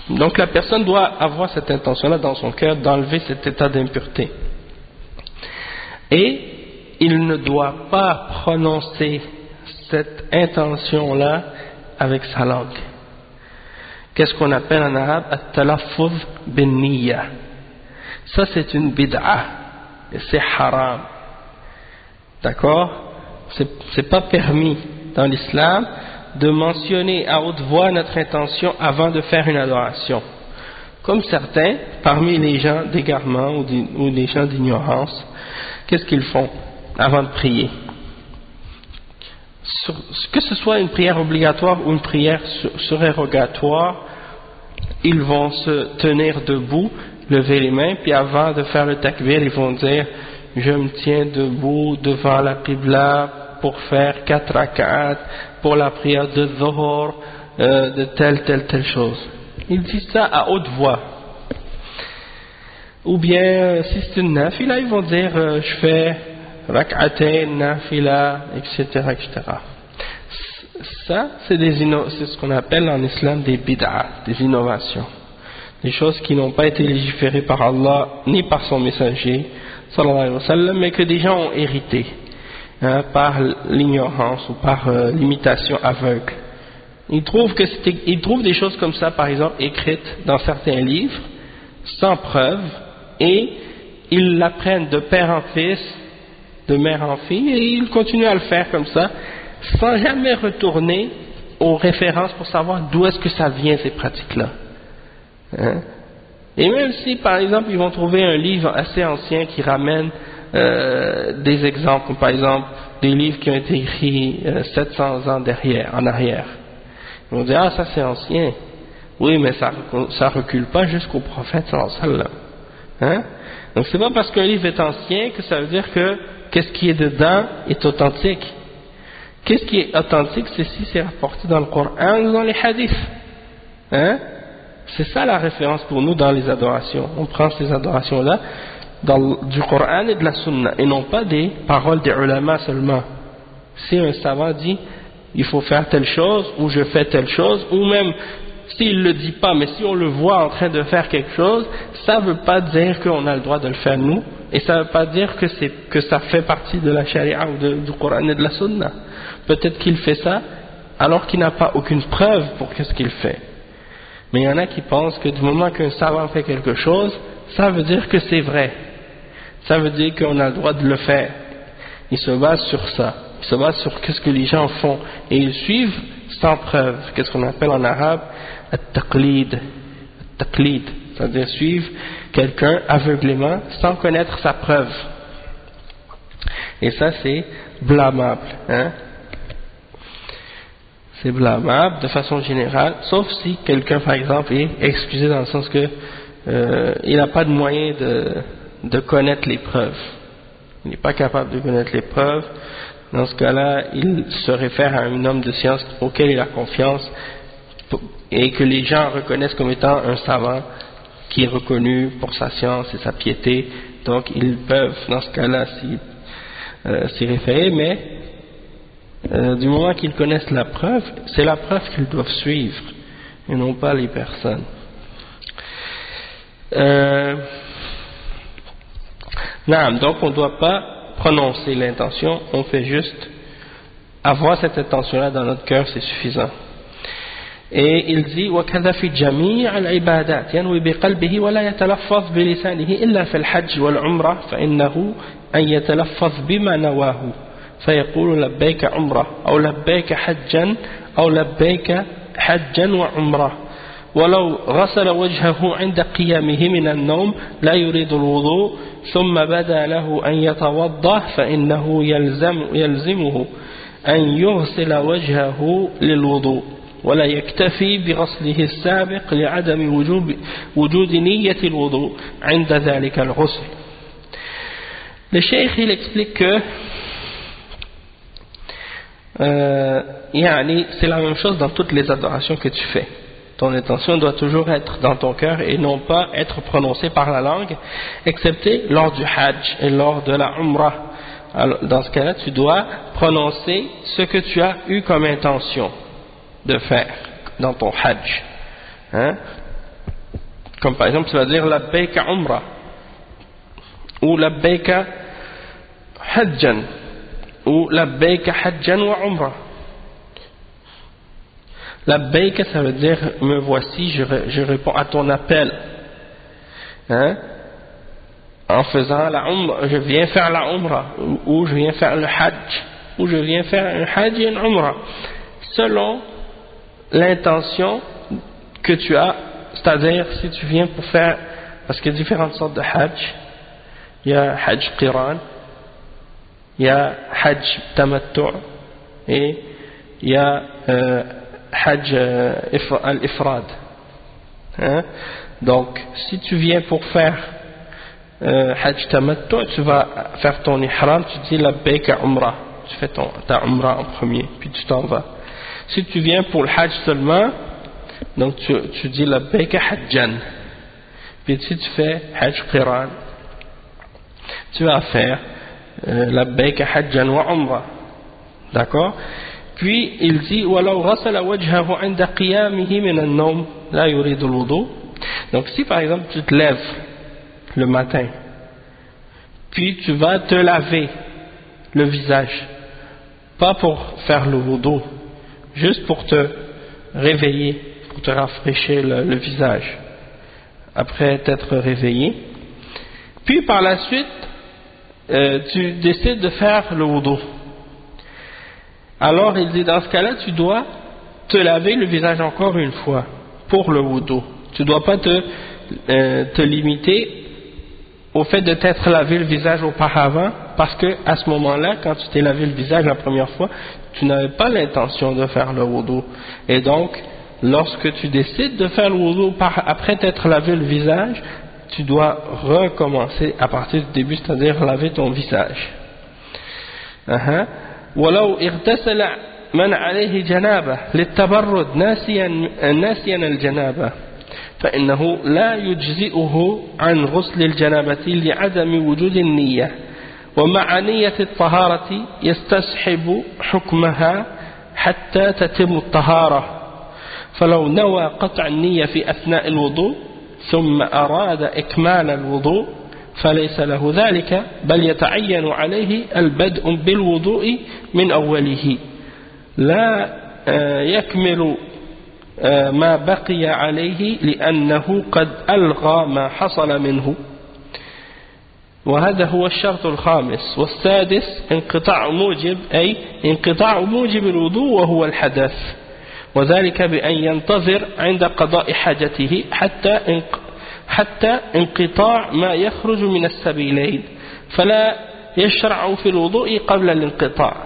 Donc la personne doit avoir cette intention-là dans son cœur d'enlever cet état d'impureté. Et il ne doit pas prononcer cette intention-là avec sa langue. Qu'est-ce qu'on appelle en arabe at-talaffuz bin-niyya. Ça c'est une bid'a, et c'est haram. D'accord? C'est pas permis dans l'islam de mentionner à haute voix notre intention avant de faire une adoration. Comme certains, parmi les gens d'égarement ou les gens d'ignorance, qu'est-ce qu'ils font avant de prier? Que ce soit une prière obligatoire ou une prière surérogatoire, ils vont se tenir debout, lever les mains, puis avant de faire le takbir, ils vont dire « Je me tiens debout devant la qibla pour faire 4 rak'at, pour la prière de dhuhr, de telle chose. » Ils disent ça à haute voix. Ou bien, si c'est une nafila, ils vont dire « Je fais rak'atayn, nafila, etc. etc. » Ça, c'est ce qu'on appelle en islam des bid'a, des innovations. Des choses qui n'ont pas été légiférées par Allah, ni par son messager, sallallahu alayhi wa sallam, mais que des gens ont hérité, par l'ignorance ou par l'imitation aveugle. Ils trouvent des choses comme ça, par exemple, écrites dans certains livres, sans preuve, et ils l'apprennent de père en fils, de mère en fille, et ils continuent à le faire comme ça, sans jamais retourner aux références pour savoir d'où est-ce que ça vient ces pratiques-là. Hein? Et même si, par exemple, ils vont trouver un livre assez ancien qui ramène des exemples, comme par exemple des livres qui ont été écrits 700 ans en arrière. Ils vont dire, ah, ça c'est ancien. Oui, mais ça recule pas jusqu'au prophète sallallahu alayhi wa sallam. Hein? Donc c'est pas parce qu'un livre est ancien que ça veut dire que qu'est-ce qui est dedans est authentique. Qu'est-ce qui est authentique, c'est si c'est rapporté dans le Coran ou dans les hadiths. Hein? C'est ça la référence pour nous dans les adorations. On prend ces adorations-là du Coran et de la Sunna, et non pas des paroles des ulama seulement. Si un savant dit il faut faire telle chose, ou je fais telle chose, ou même s'il ne le dit pas, mais si on le voit en train de faire quelque chose, ça ne veut pas dire qu'on a le droit de le faire nous, et ça ne veut pas dire que ça fait partie de la charia ou du Coran et de la Sunna. Peut-être qu'il fait ça alors qu'il n'a pas aucune preuve pour ce qu'il fait. Mais il y en a qui pensent que du moment qu'un savant fait quelque chose, ça veut dire que c'est vrai. Ça veut dire qu'on a le droit de le faire. Ils se basent sur ça. Ils se basent sur ce que les gens font. Et ils suivent sans preuve. Qu'est-ce qu'on appelle en arabe at-taqlid. At-taqlid. C'est-à-dire suivre quelqu'un aveuglément sans connaître sa preuve. Et ça, c'est blâmable. Hein? C'est blâmable de façon générale, sauf si quelqu'un, par exemple, est excusé dans le sens que il n'a pas de moyen de connaître les preuves. Il n'est pas capable de connaître les preuves. Dans ce cas-là, il se réfère à un homme de science auquel il a confiance et que les gens reconnaissent comme étant un savant qui est reconnu pour sa science et sa piété. Donc, ils peuvent, dans ce cas-là, s'y référer, mais du moment qu'ils connaissent la preuve, c'est la preuve qu'ils doivent suivre et non pas les personnes. Donc on ne doit pas prononcer l'intention, on fait juste avoir cette intention-là dans notre cœur, c'est suffisant. Et il dit وكذا في جميع العبادات ينوي بقلبه ولا يتلفظ بلسانه إلا في الحج والعمرة فإنه أن يتلفظ بما نواه فيقول لبيك عمرة أو لبيك حجا أو لبيك حجا وعمرة ولو غسل وجهه عند قيامه من النوم لا يريد الوضوء ثم بدا له أن يتوضأ فإنه يلزمه أن يغسل وجهه للوضوء ولا يكتفي بغسله السابق لعدم وجود نية الوضوء عند ذلك الغسل. Le cheikh il explique que c'est la même chose dans toutes les adorations que tu fais. Ton intention doit toujours être dans ton cœur et non pas être prononcée par la langue, excepté lors du hajj et lors de la umrah. Alors, dans ce cas-là, tu dois prononcer ce que tu as eu comme intention de faire dans ton hajj. Hein? Comme par exemple, tu vas dire labbayka umrah ou labbayka hajjan ou labbayka hajjan wa umrah. Labbayka, ça veut dire me voici, je réponds à ton appel. Hein? En faisant la umrah, je viens faire la umrah, ou je viens faire le hajj, ou je viens faire un hajj et une umrah, selon l'intention que tu as, c'est-à-dire si tu viens pour faire, parce qu'il y a différentes sortes de hajj, il y a hajj qiran, il y a hajj tamattu, et il y a hajj al-ifrad. Hein? Donc, si tu viens pour faire hajj tamattu, tu vas faire ton ihram, tu dis labbayka umrah, tu fais ta umrah en premier, puis tu t'en vas. Si tu viens pour le hajj seulement, donc tu dis labbayka hajjan, puis si tu fais hajj qiran, tu vas faire labbayka hajjan wa umrah. D'accord? Puis il dit وَلَوْ غَسَلَ وَجْهَهُ عِنْدَ قِيَامِهِ مِنَ النَّوْمِ لَا يُرِيدُ الْوُضُوء. Donc si par exemple tu te lèves le matin, puis tu vas te laver le visage, pas pour faire le wudu, juste pour te réveiller, pour te rafraîchir le visage, après t'être réveillé, Puis par la suite, tu décides de faire le wudu. Alors il dit dans ce cas-là, tu dois te laver le visage encore une fois pour le wudu. Tu ne dois pas te limiter au fait de t'être lavé le visage auparavant, parce que à ce moment-là, quand tu t'es lavé le visage la première fois, tu n'avais pas l'intention de faire le wudu. Et donc, lorsque tu décides de faire le wudu après t'être lavé le visage, tu dois recommencer à partir du début, c'est-à-dire laver ton visage. ولو اغتسل من عليه جنابة للتبرد ناسيا الجنابة فإنه لا يجزئه عن غسل الجنابة لعدم وجود النية، ومع نية الطهارة يستصحب حكمها حتى تتم الطهارة. فلو نوى قطع النية في أثناء الوضوء ثم أراد إكمال الوضوء فليس له ذلك، بل يتعين عليه البدء بالوضوء من أوله، لا يكمل ما بقي عليه لأنه قد ألغى ما حصل منه. وهذا هو الشرط الخامس. والسادس انقطاع موجب، أي انقطاع موجب الوضوء وهو الحدث، وذلك بأن ينتظر عند قضاء حاجته حتى انقطاع ما يخرج من السبيلين، فلا يشرع في الوضوء قبل الانقطاع.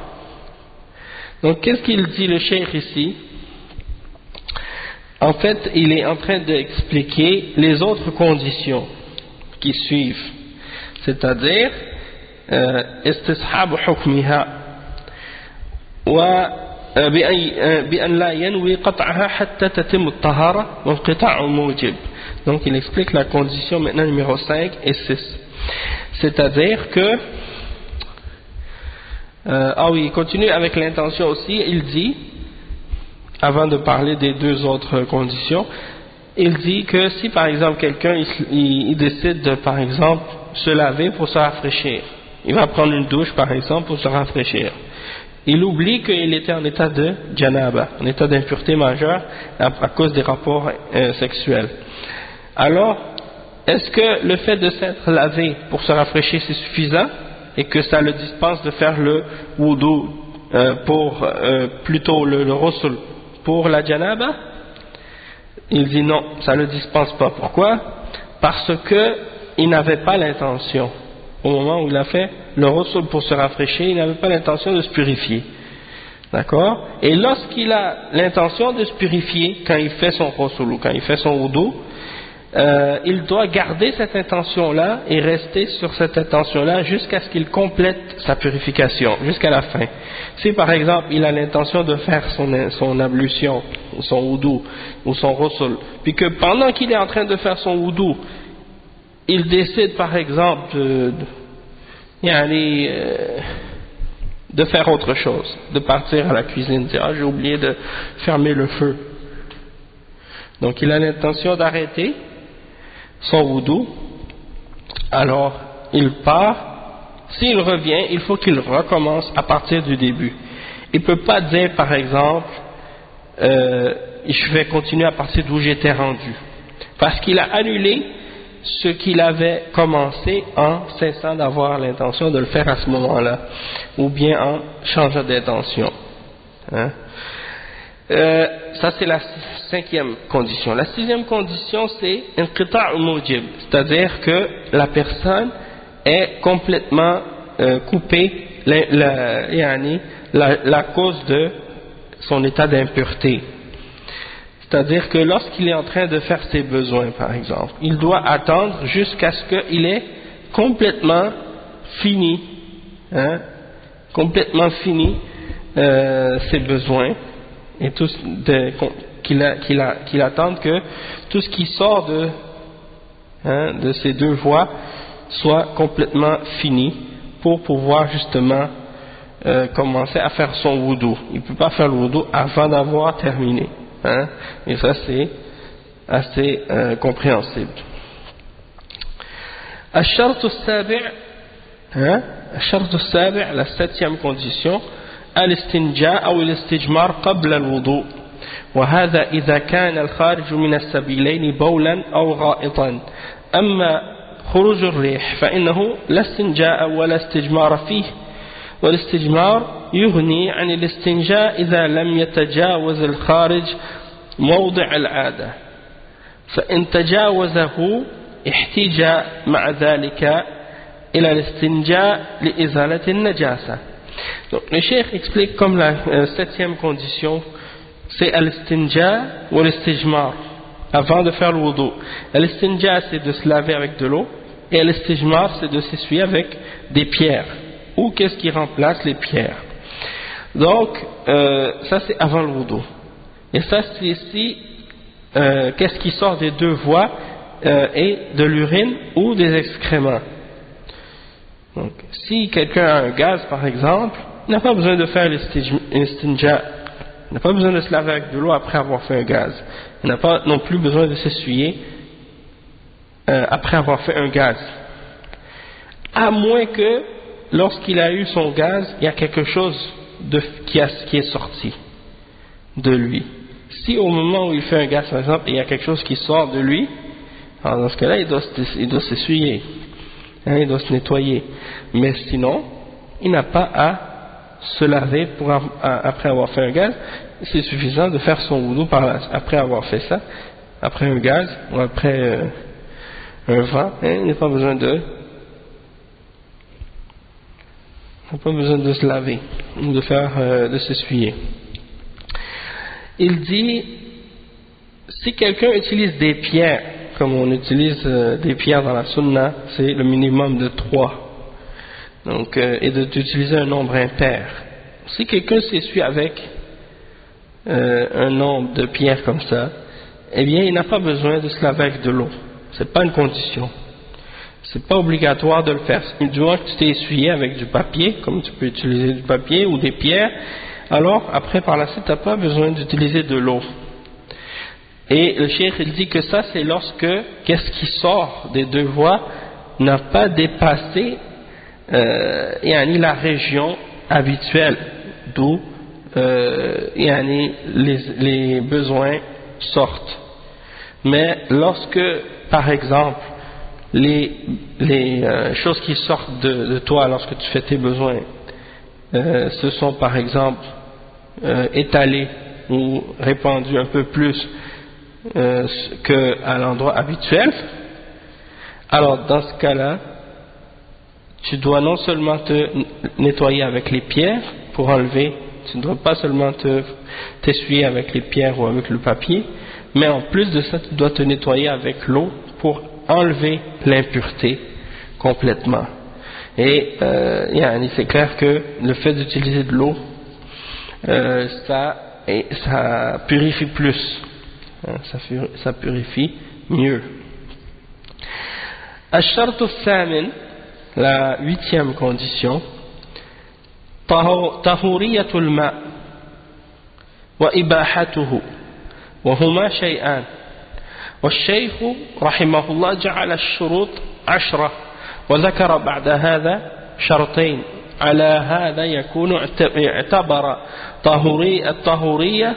Donc qu'est-ce qu'il dit le cheikh ici? En fait, il est en train d'expliquer les autres conditions qui suivent, c'est-à-dire استصحاب حكمها بأن لا ينوي قطعها حتى تتم الطهارة وانقطاع موجب. Donc il explique la condition maintenant numéro 5 et 6, c'est-à-dire que il continue avec l'intention aussi. Il dit, avant de parler des deux autres conditions, il dit que si par exemple quelqu'un il décide de par exemple se laver pour se rafraîchir, il va prendre une douche par exemple pour se rafraîchir, il oublie qu'il était en état de janaba, en état d'impureté majeure à cause des rapports sexuels. Alors, est-ce que le fait de s'être lavé pour se rafraîchir c'est suffisant et que ça le dispense de faire le wudu pour plutôt le ghusl pour la janaba? Il dit non, ça ne le dispense pas. Pourquoi? Parce que il n'avait pas l'intention. Au moment où il a fait le ghusl pour se rafraîchir, il n'avait pas l'intention de se purifier. D'accord? Et lorsqu'il a l'intention de se purifier, quand il fait son ghusl ou quand il fait son wudu, il doit garder cette intention-là et rester sur cette intention-là jusqu'à ce qu'il complète sa purification, jusqu'à la fin. Si par exemple il a l'intention de faire son ablution, ou son wudu, ou son ghusl, puis que pendant qu'il est en train de faire son wudu, il décide par exemple de faire autre chose, de partir à la cuisine, dire j'ai oublié de fermer le feu. Donc il a l'intention d'arrêter son wudu, alors il part. S'il revient, il faut qu'il recommence à partir du début. Il ne peut pas dire par exemple je vais continuer à partir d'où j'étais rendu, parce qu'il a annulé ce qu'il avait commencé en cessant d'avoir l'intention de le faire à ce moment-là, ou bien en changeant d'intention. Ça c'est la cinquième condition. La sixième condition c'est inqita' mujib, c'est-à-dire que la personne est complètement coupée la cause de son état d'impureté. C'est-à-dire que lorsqu'il est en train de faire ses besoins par exemple, il doit attendre jusqu'à ce qu'il ait complètement fini ses besoins, et qu'il attende que tout ce qui sort de ces deux voies soit complètement fini pour pouvoir justement commencer à faire son wudu. Il ne peut pas faire le wudu avant d'avoir terminé, et ça c'est assez compréhensible. الشرط السابع, la septième condition, الاستنجاء أو الاستجمار قبل الوضوء، وهذا إذا كان الخارج من السبيلين بولا أو غائطا. أما خروج الريح فإنه لا استنجاء ولا استجمار فيه والاستجمار يغني عن الاستنجاء إذا لم يتجاوز الخارج موضع العادة فإن تجاوزه احتاج مع ذلك إلى الاستنجاء لإزالة النجاسة. Donc le cheikh explique comme la septième condition, c'est al-istinja ou l'istijmar, avant de faire le wudu. Al-istinja c'est de se laver avec de l'eau et al-istijmar c'est de s'essuyer avec des pierres. Ou qu'est-ce qui remplace les pierres. Donc ça c'est avant le wudu. Et ça c'est ici qu'est-ce qui sort des deux voies et de l'urine ou des excréments. Donc, si quelqu'un a un gaz par exemple, il n'a pas besoin de faire l'istinja, il n'a pas besoin de se laver avec de l'eau après avoir fait un gaz, il n'a pas non plus besoin de s'essuyer après avoir fait un gaz, à moins que lorsqu'il a eu son gaz, il y a quelque chose qui est sorti de lui. Si au moment où il fait un gaz par exemple, il y a quelque chose qui sort de lui, alors dans ce cas-là il doit s'essuyer. Il doit se nettoyer, mais sinon il n'a pas à se laver après avoir fait un gaz. C'est suffisant de faire son wudu après avoir fait ça, après un gaz ou après un vent, il n'a pas besoin de se laver ou de s'essuyer. Il dit, si quelqu'un utilise des pierres, comme on utilise des pierres dans la sunna, c'est le minimum de 3. Donc, et d'utiliser un nombre impair. Si quelqu'un s'essuie avec un nombre de pierres comme ça, eh bien, il n'a pas besoin de se laver avec de l'eau. C'est pas une condition. C'est pas obligatoire de le faire. Du moins que tu t'es essuyé avec du papier, comme tu peux utiliser du papier ou des pierres, alors après par la suite, tu n'as pas besoin d'utiliser de l'eau. Et le cheikh il dit que ça c'est lorsque qu'est-ce qui sort des deux voies n'a pas dépassé la région habituelle d'où les besoins sortent. Mais lorsque par exemple les choses qui sortent de toi lorsque tu fais tes besoins ce sont par exemple étalées ou répandues un peu plus qu'à l'endroit habituel, alors dans ce cas-là tu dois non seulement te nettoyer avec les pierres pour enlever, tu ne dois pas seulement t'essuyer avec les pierres ou avec le papier, mais en plus de ça tu dois te nettoyer avec l'eau pour enlever l'impureté complètement. Et c'est clair que le fait d'utiliser de l'eau ça purifie plus. Ça purifie mieux. الشرط الثامن, la 8e condition, طهورية الماء وإباحته وهما شيئان. والشيخ رحمه الله جعل الشروط 10 وذكر بعد هذا شرطين. على هذا يكون اعتبر الطهورية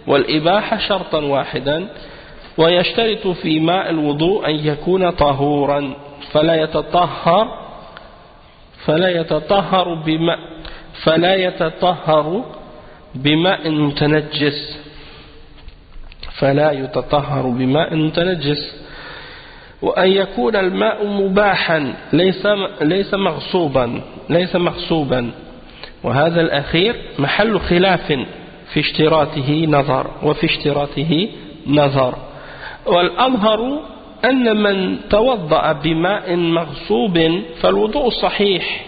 والإباحة شرطا واحدا ويشترط في ماء الوضوء أن يكون طهورا فلا يتطهر بماء متنجس وأن يكون الماء مباحا ليس مغصوبا وهذا الأخير محل خلاف في اشتراطه نظر والأظهر أن من توضأ بماء مغصوب فالوضوء صحيح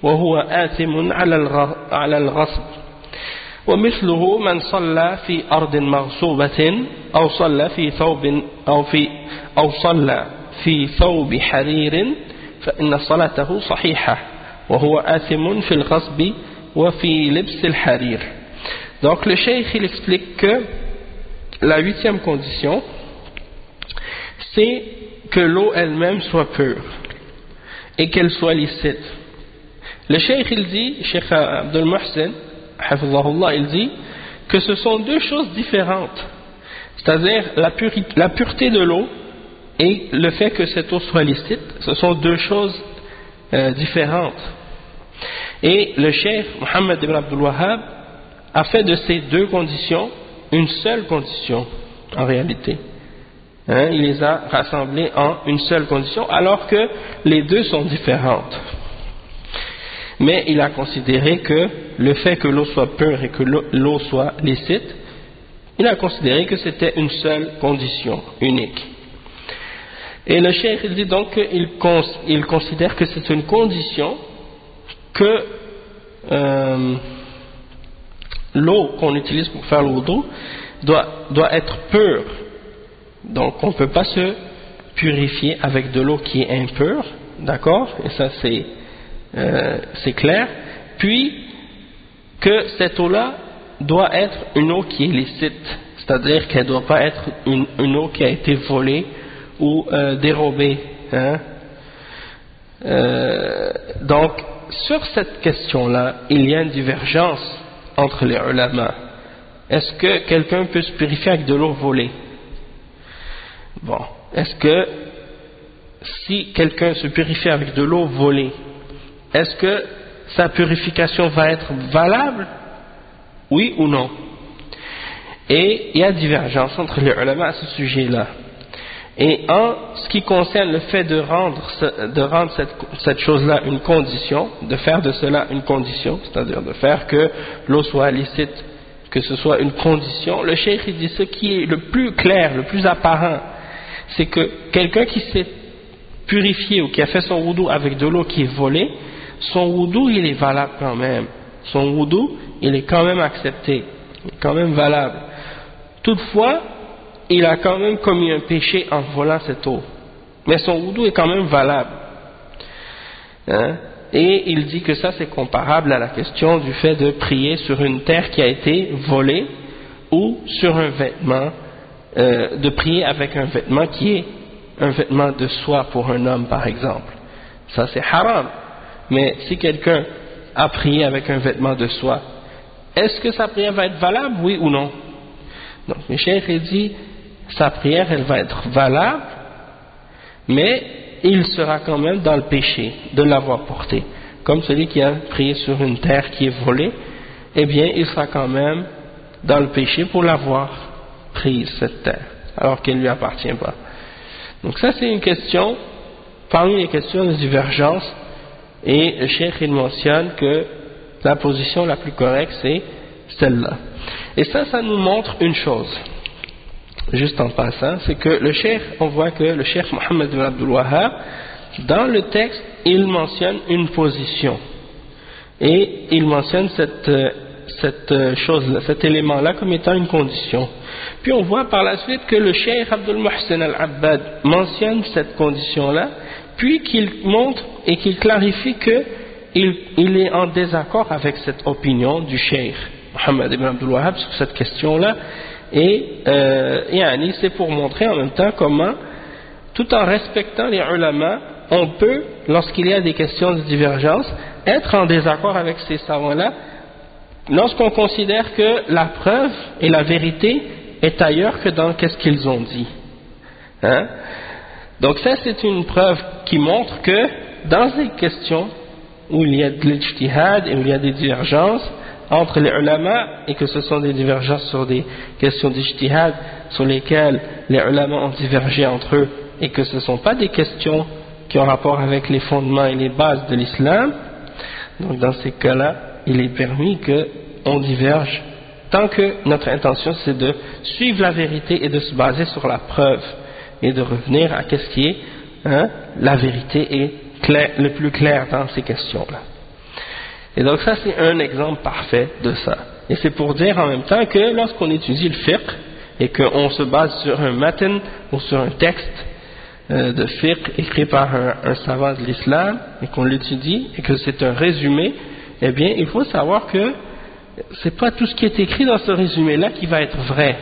وهو آثم على الغصب ومثله من صلى في أرض مغصوبة أو صلى في ثوب حرير فإن صلاته صحيحة وهو آثم في الغصب وفي لبس الحرير. Donc le cheikh il explique que la 8e condition c'est que l'eau elle-même soit pure et qu'elle soit licite. Le cheikh il dit, Cheikh Abdul Muhsin hafizahullah, il dit que ce sont deux choses différentes, c'est-à-dire la pureté de l'eau et le fait que cette eau soit licite Ce sont deux choses différentes. Et le cheikh Mohammed ibn Abdul Wahhab a fait de ces deux conditions une seule condition en réalité. Il les a rassemblées en une seule condition alors que les deux sont différentes. Mais il a considéré que le fait que l'eau soit pure et que l'eau soit licite, il a considéré que c'était une seule condition unique. Et le cheikh il dit donc qu'il considère que c'est une condition que l'eau qu'on utilise pour faire le wudu doit être pure. Donc on ne peut pas se purifier avec de l'eau qui est impure, d'accord? Et ça c'est clair. Puis que cette eau-là doit être une eau qui est licite, c'est-à-dire qu'elle ne doit pas être une eau qui a été volée ou dérobée. Donc sur cette question-là, il y a une divergence entre les ulama. Est-ce que quelqu'un peut se purifier avec de l'eau volée? Bon, est-ce que si quelqu'un se purifie avec de l'eau volée, est-ce que sa purification va être valable? Oui ou non? Et il y a divergence entre les ulama à ce sujet-là. Et en ce qui concerne le fait de rendre cette chose-là une condition, de faire de cela une condition, c'est-à-dire de faire que l'eau soit licite, que ce soit une condition, le cheikh il dit ce qui est le plus clair, le plus apparent, c'est que quelqu'un qui s'est purifié ou qui a fait son wudu avec de l'eau qui est volée, son wudu il est valable quand même. Son wudu il est quand même accepté, il est quand même valable. Toutefois, il a quand même commis un péché en volant cette eau. Mais son wudu est quand même valable. Et il dit que ça c'est comparable à la question du fait de prier sur une terre qui a été volée ou sur un vêtement, de prier avec un vêtement qui est un vêtement de soie pour un homme par exemple. Ça c'est haram. Mais si quelqu'un a prié avec un vêtement de soie, est-ce que sa prière va être valable, oui ou non? Donc le cheikh dit sa prière elle va être valable, mais il sera quand même dans le péché de l'avoir portée. Comme celui qui a prié sur une terre qui est volée, eh bien il sera quand même dans le péché pour l'avoir prise cette terre, alors qu'elle ne lui appartient pas. Donc ça c'est une question, parmi les questions de divergence, et le cheikh il mentionne que la position la plus correcte c'est celle-là. Et ça nous montre une chose, juste en passant, c'est que le cheikh, on voit que le cheikh Mohammed ibn Abdul Wahhab, dans le texte, il mentionne une position. Et il mentionne cette chose-là, cet élément-là comme étant une condition. Puis on voit par la suite que le cheikh Abdul Muhsin al-Abbad mentionne cette condition-là, puis qu'il montre et qu'il clarifie qu'il est en désaccord avec cette opinion du cheikh Mohammed ibn Abdul Wahhab sur cette question-là. Et c'est pour montrer en même temps comment, tout en respectant les ulama, on peut, lorsqu'il y a des questions de divergence, être en désaccord avec ces savants-là, lorsqu'on considère que la preuve et la vérité est ailleurs que dans qu'est-ce qu'ils ont dit. Donc ça c'est une preuve qui montre que dans des questions où il y a de l'ijtihad et où il y a des divergences entre les ulama, et que ce sont des divergences sur des questions d'ijtihad sur lesquelles les ulama ont divergé entre eux, et que ce ne sont pas des questions qui ont rapport avec les fondements et les bases de l'islam, donc dans ces cas-là, il est permis qu'on diverge, tant que notre intention c'est de suivre la vérité et de se baser sur la preuve, et de revenir à ce qui est la vérité et le plus clair dans ces questions-là. Et donc ça c'est un exemple parfait de ça. Et c'est pour dire en même temps que lorsqu'on étudie le fiqh et qu'on se base sur un matin ou sur un texte de fiqh écrit par un savant de l'islam et qu'on l'étudie et que c'est un résumé, eh bien il faut savoir que c'est pas tout ce qui est écrit dans ce résumé-là qui va être vrai,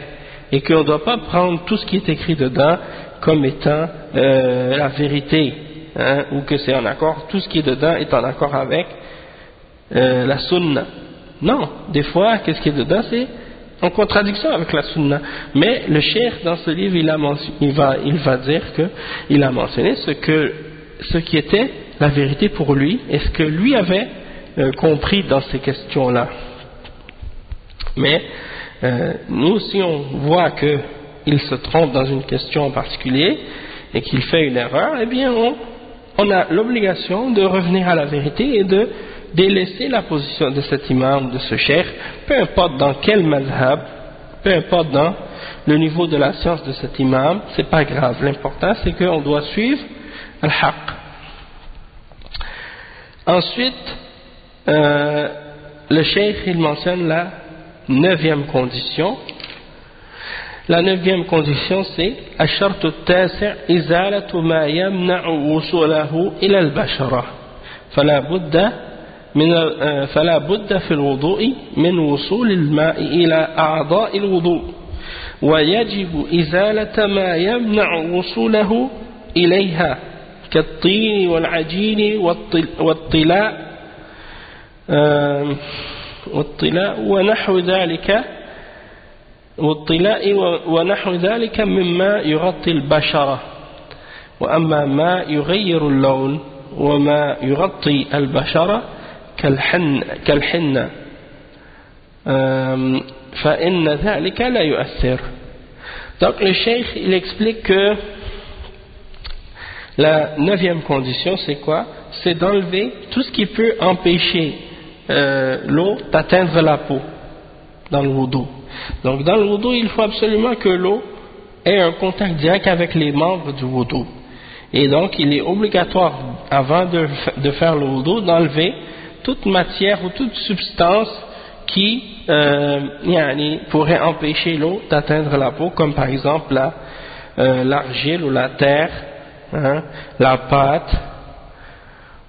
et qu'on ne doit pas prendre tout ce qui est écrit dedans comme étant la vérité, ou que c'est en accord, tout ce qui est dedans est en accord avec la sunna. Non, des fois, qu'est-ce qui est dedans, c'est en contradiction avec la sunna. Mais le cheikh, dans ce livre, il va dire que il a mentionné ce que ce qui était la vérité pour lui et ce que lui avait compris dans ces questions-là. Mais nous, si on voit qu'il se trompe dans une question en particulier et qu'il fait une erreur, eh bien on a l'obligation de revenir à la vérité et de délaisser la position de cet imam, de ce cheikh, peu importe dans quel madhab, peu importe dans le niveau de la science de cet imam, c'est pas grave. L'important c'est qu'on doit suivre al-haq. Ensuite, le cheikh il mentionne la 9e condition. La 9e condition c'est الشرط التاسع إزالة ما يمنع وصوله إلى البشرة فلا بد في الوضوء من وصول الماء إلى أعضاء الوضوء ويجب إزالة ما يمنع وصوله إليها كالطين والعجين والطلاء ونحو ذلك مما يغطي البشرة. وأما ما يغير اللون وما يغطي البشرة كالحنة فإن ذلك لا يؤثر. Donc le cheikh il explique que la 9e condition c'est quoi? C'est d'enlever tout ce qui peut empêcher l'eau d'atteindre la peau dans le wudu. Donc dans le wudu il faut absolument que l'eau ait un contact direct avec les membres du wudu. Et donc il est obligatoire avant de faire le wudu d'enlever toute matière ou toute substance qui pourrait empêcher l'eau d'atteindre la peau, comme par exemple l'argile ou la terre, la pâte,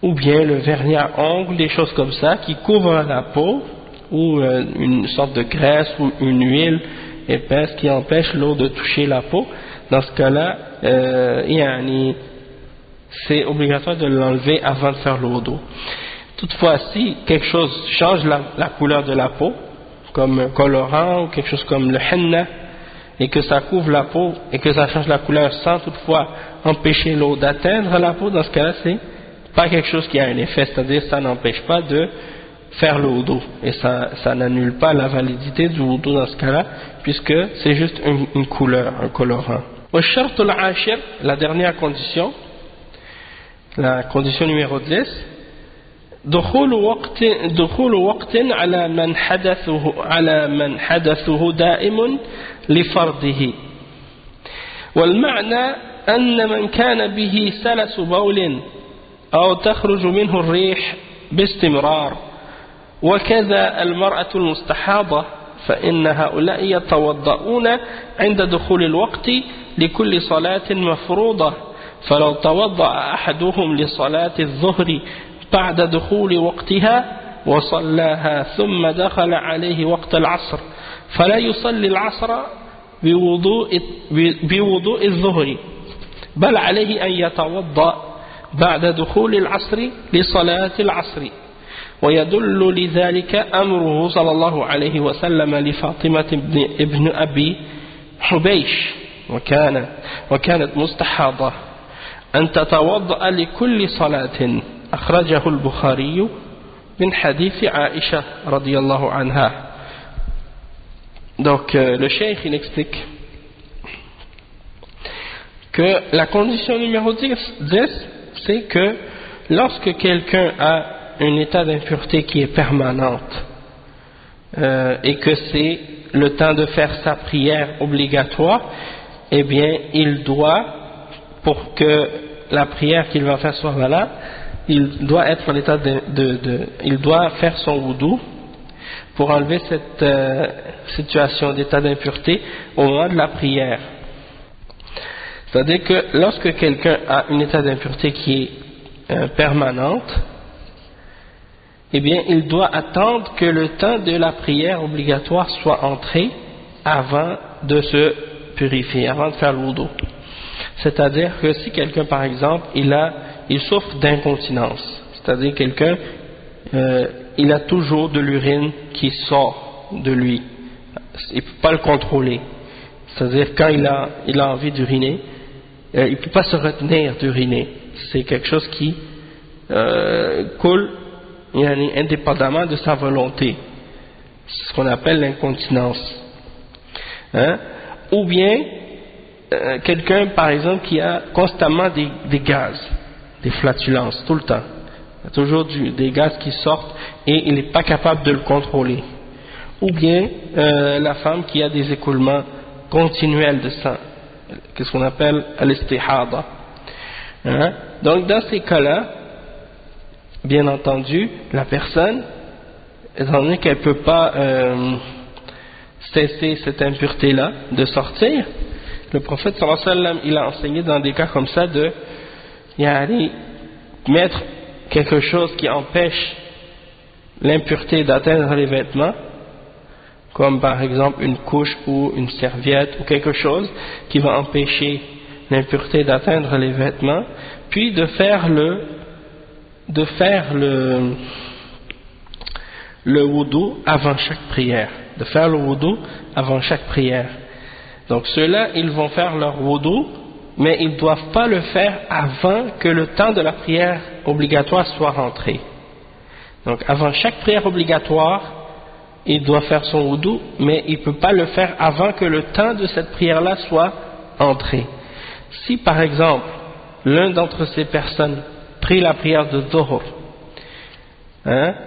ou bien le vernis à ongles, des choses comme ça qui couvrent la peau, ou une sorte de graisse ou une huile épaisse qui empêche l'eau de toucher la peau. Dans ce cas-là, c'est obligatoire de l'enlever avant de faire le wudu. Toutefois, si quelque chose change la couleur de la peau, comme un colorant ou quelque chose comme le henna, et que ça couvre la peau et que ça change la couleur sans toutefois empêcher l'eau d'atteindre la peau, dans ce cas-là, c'est pas quelque chose qui a un effet, c'est-à-dire ça n'empêche pas de faire le wudu, et ça n'annule pas la validité du wudu dans ce cas-là, puisque c'est juste une couleur, un colorant. Au shart al-ashir, la dernière condition, la condition numéro 10, دخول وقت على من حدثه دائم لفرضه والمعنى أن من كان به سلس بول أو تخرج منه الريح باستمرار وكذا المرأة المستحاضة فإن هؤلاء يتوضؤون عند دخول الوقت لكل صلاة مفروضة فلو توضأ أحدهم لصلاة الظهر بعد دخول وقتها وصلاها ثم دخل عليه وقت العصر فلا يصلي العصر بوضوء الظهر بل عليه أن يتوضأ بعد دخول العصر لصلاة العصر. ويدل لذلك أمره صلى الله عليه وسلم لفاطمة ابن أبي حبيش وكانت مستحاضة أن تتوضأ لكل صلاة أخرجه البخاري من حديث عائشة رضي الله عنها. Donc le cheikh il explique que la condition numéro 10 c'est que lorsque quelqu'un a un état d'impureté qui est permanente et que c'est le temps de faire sa prière obligatoire, eh bien il doit, pour que la prière qu'il va faire soit valable, il doit être en état il doit faire son wudu pour enlever cette situation d'état d'impureté au moment de la prière. C'est-à-dire que lorsque quelqu'un a un état d'impureté qui est permanente, eh bien il doit attendre que le temps de la prière obligatoire soit entré avant de se purifier, avant de faire le wudu. C'est-à-dire que si quelqu'un par exemple il souffre d'incontinence, c'est-à-dire quelqu'un il a toujours de l'urine qui sort de lui, il ne peut pas le contrôler, c'est-à-dire quand il a envie d'uriner, il ne peut pas se retenir d'uriner, c'est quelque chose qui coule indépendamment de sa volonté. C'est ce qu'on appelle l'incontinence. Hein? Ou bien quelqu'un par exemple qui a constamment des gaz, des flatulences tout le temps. Il y a toujours des gaz qui sortent et il n'est pas capable de le contrôler. Ou bien la femme qui a des écoulements continuels de sang, qu'est-ce qu'on appelle al-istihada. Hein? Donc dans ces cas-là, bien entendu, la personne, étant donné qu'elle ne peut pas cesser cette impureté-là de sortir, le prophète sallallahu alayhi wa sallam, il a enseigné dans des cas comme ça de mettre quelque chose qui empêche l'impureté d'atteindre les vêtements, comme par exemple une couche ou une serviette ou quelque chose qui va empêcher l'impureté d'atteindre les vêtements, puis de faire le wudu avant chaque prière, Donc ceux-là, ils vont faire leur wudu, mais ils ne doivent pas le faire avant que le temps de la prière obligatoire soit rentré. Donc avant chaque prière obligatoire, il doit faire son wudu, mais il ne peut pas le faire avant que le temps de cette prière-là soit entré. Si par exemple, l'un d'entre ces personnes prie la prière de Dhuhr,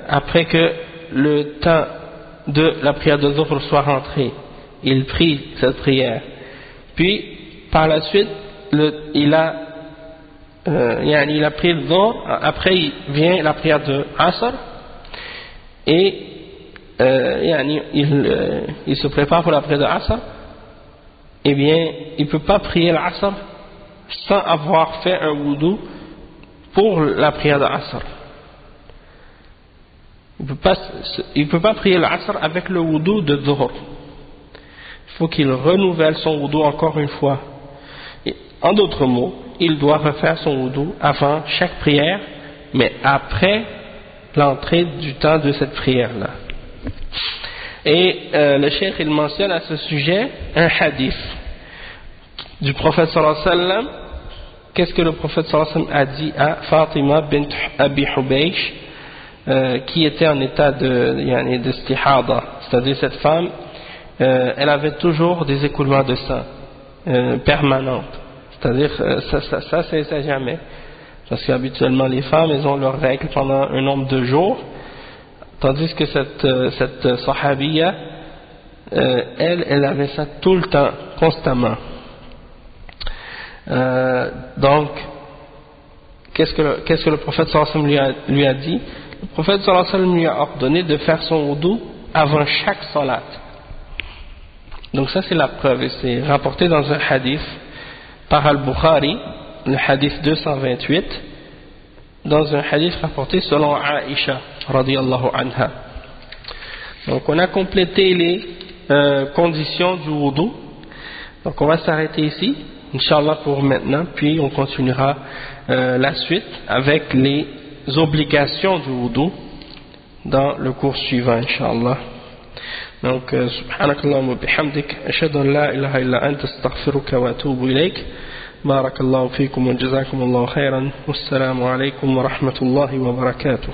après que le temps de la prière de Dhuhr soit rentré, il prie cette prière, puis par la suite il a pris le Dhuhr, après vient la prière de Asr et il se prépare pour la prière de Asr, eh bien il ne peut pas prier l'Asr sans avoir fait un wudu pour la prière de Asr. Il ne peut pas prier l'Asr avec le wudu de Dhuhr. Il faut qu'il renouvelle son wudu encore une fois. Et, en d'autres mots, il doit refaire son wudu avant chaque prière, mais après l'entrée du temps de cette prière-là. Et le cheikh il mentionne à ce sujet un hadith du prophète sallallahu alayhi wa sallam. Qu'est-ce que le prophète sallallahu alayhi wa sallam a dit à Fatima bint Abi Hubaysh, qui était en état de istihada, c'est-à-dire cette femme, elle avait toujours des écoulements de sang permanentes, c'est-à-dire ça c'est jamais, parce qu'habituellement les femmes elles ont leurs règles pendant un nombre de jours, tandis que cette sahabiya, elle avait ça tout le temps, constamment. Donc qu'est-ce que le prophète sallallahu alayhi wa sallam lui a dit? Le prophète sallallahu alayhi wa sallam lui a ordonné de faire son wudu avant chaque salat. Donc ça c'est la preuve, et c'est rapporté dans un hadith par Al-Bukhari, le hadith 228, dans un hadith rapporté selon Aïcha radiyallahu anha. Donc on a complété les conditions du wudu. Donc on va s'arrêter ici, Inch'Allah, pour maintenant, puis on continuera la suite avec les obligations du wudu dans le cours suivant, Inch'Allah. Donc subhanakallahumma bihamdik, ashhadu an la ilaha illa anta, astaghfiruka wa atubu ilayk. Barakallahu fikum wa jazakumullahu khairan. Wassalamu alaykum wa rahmatullahi wa barakatuh.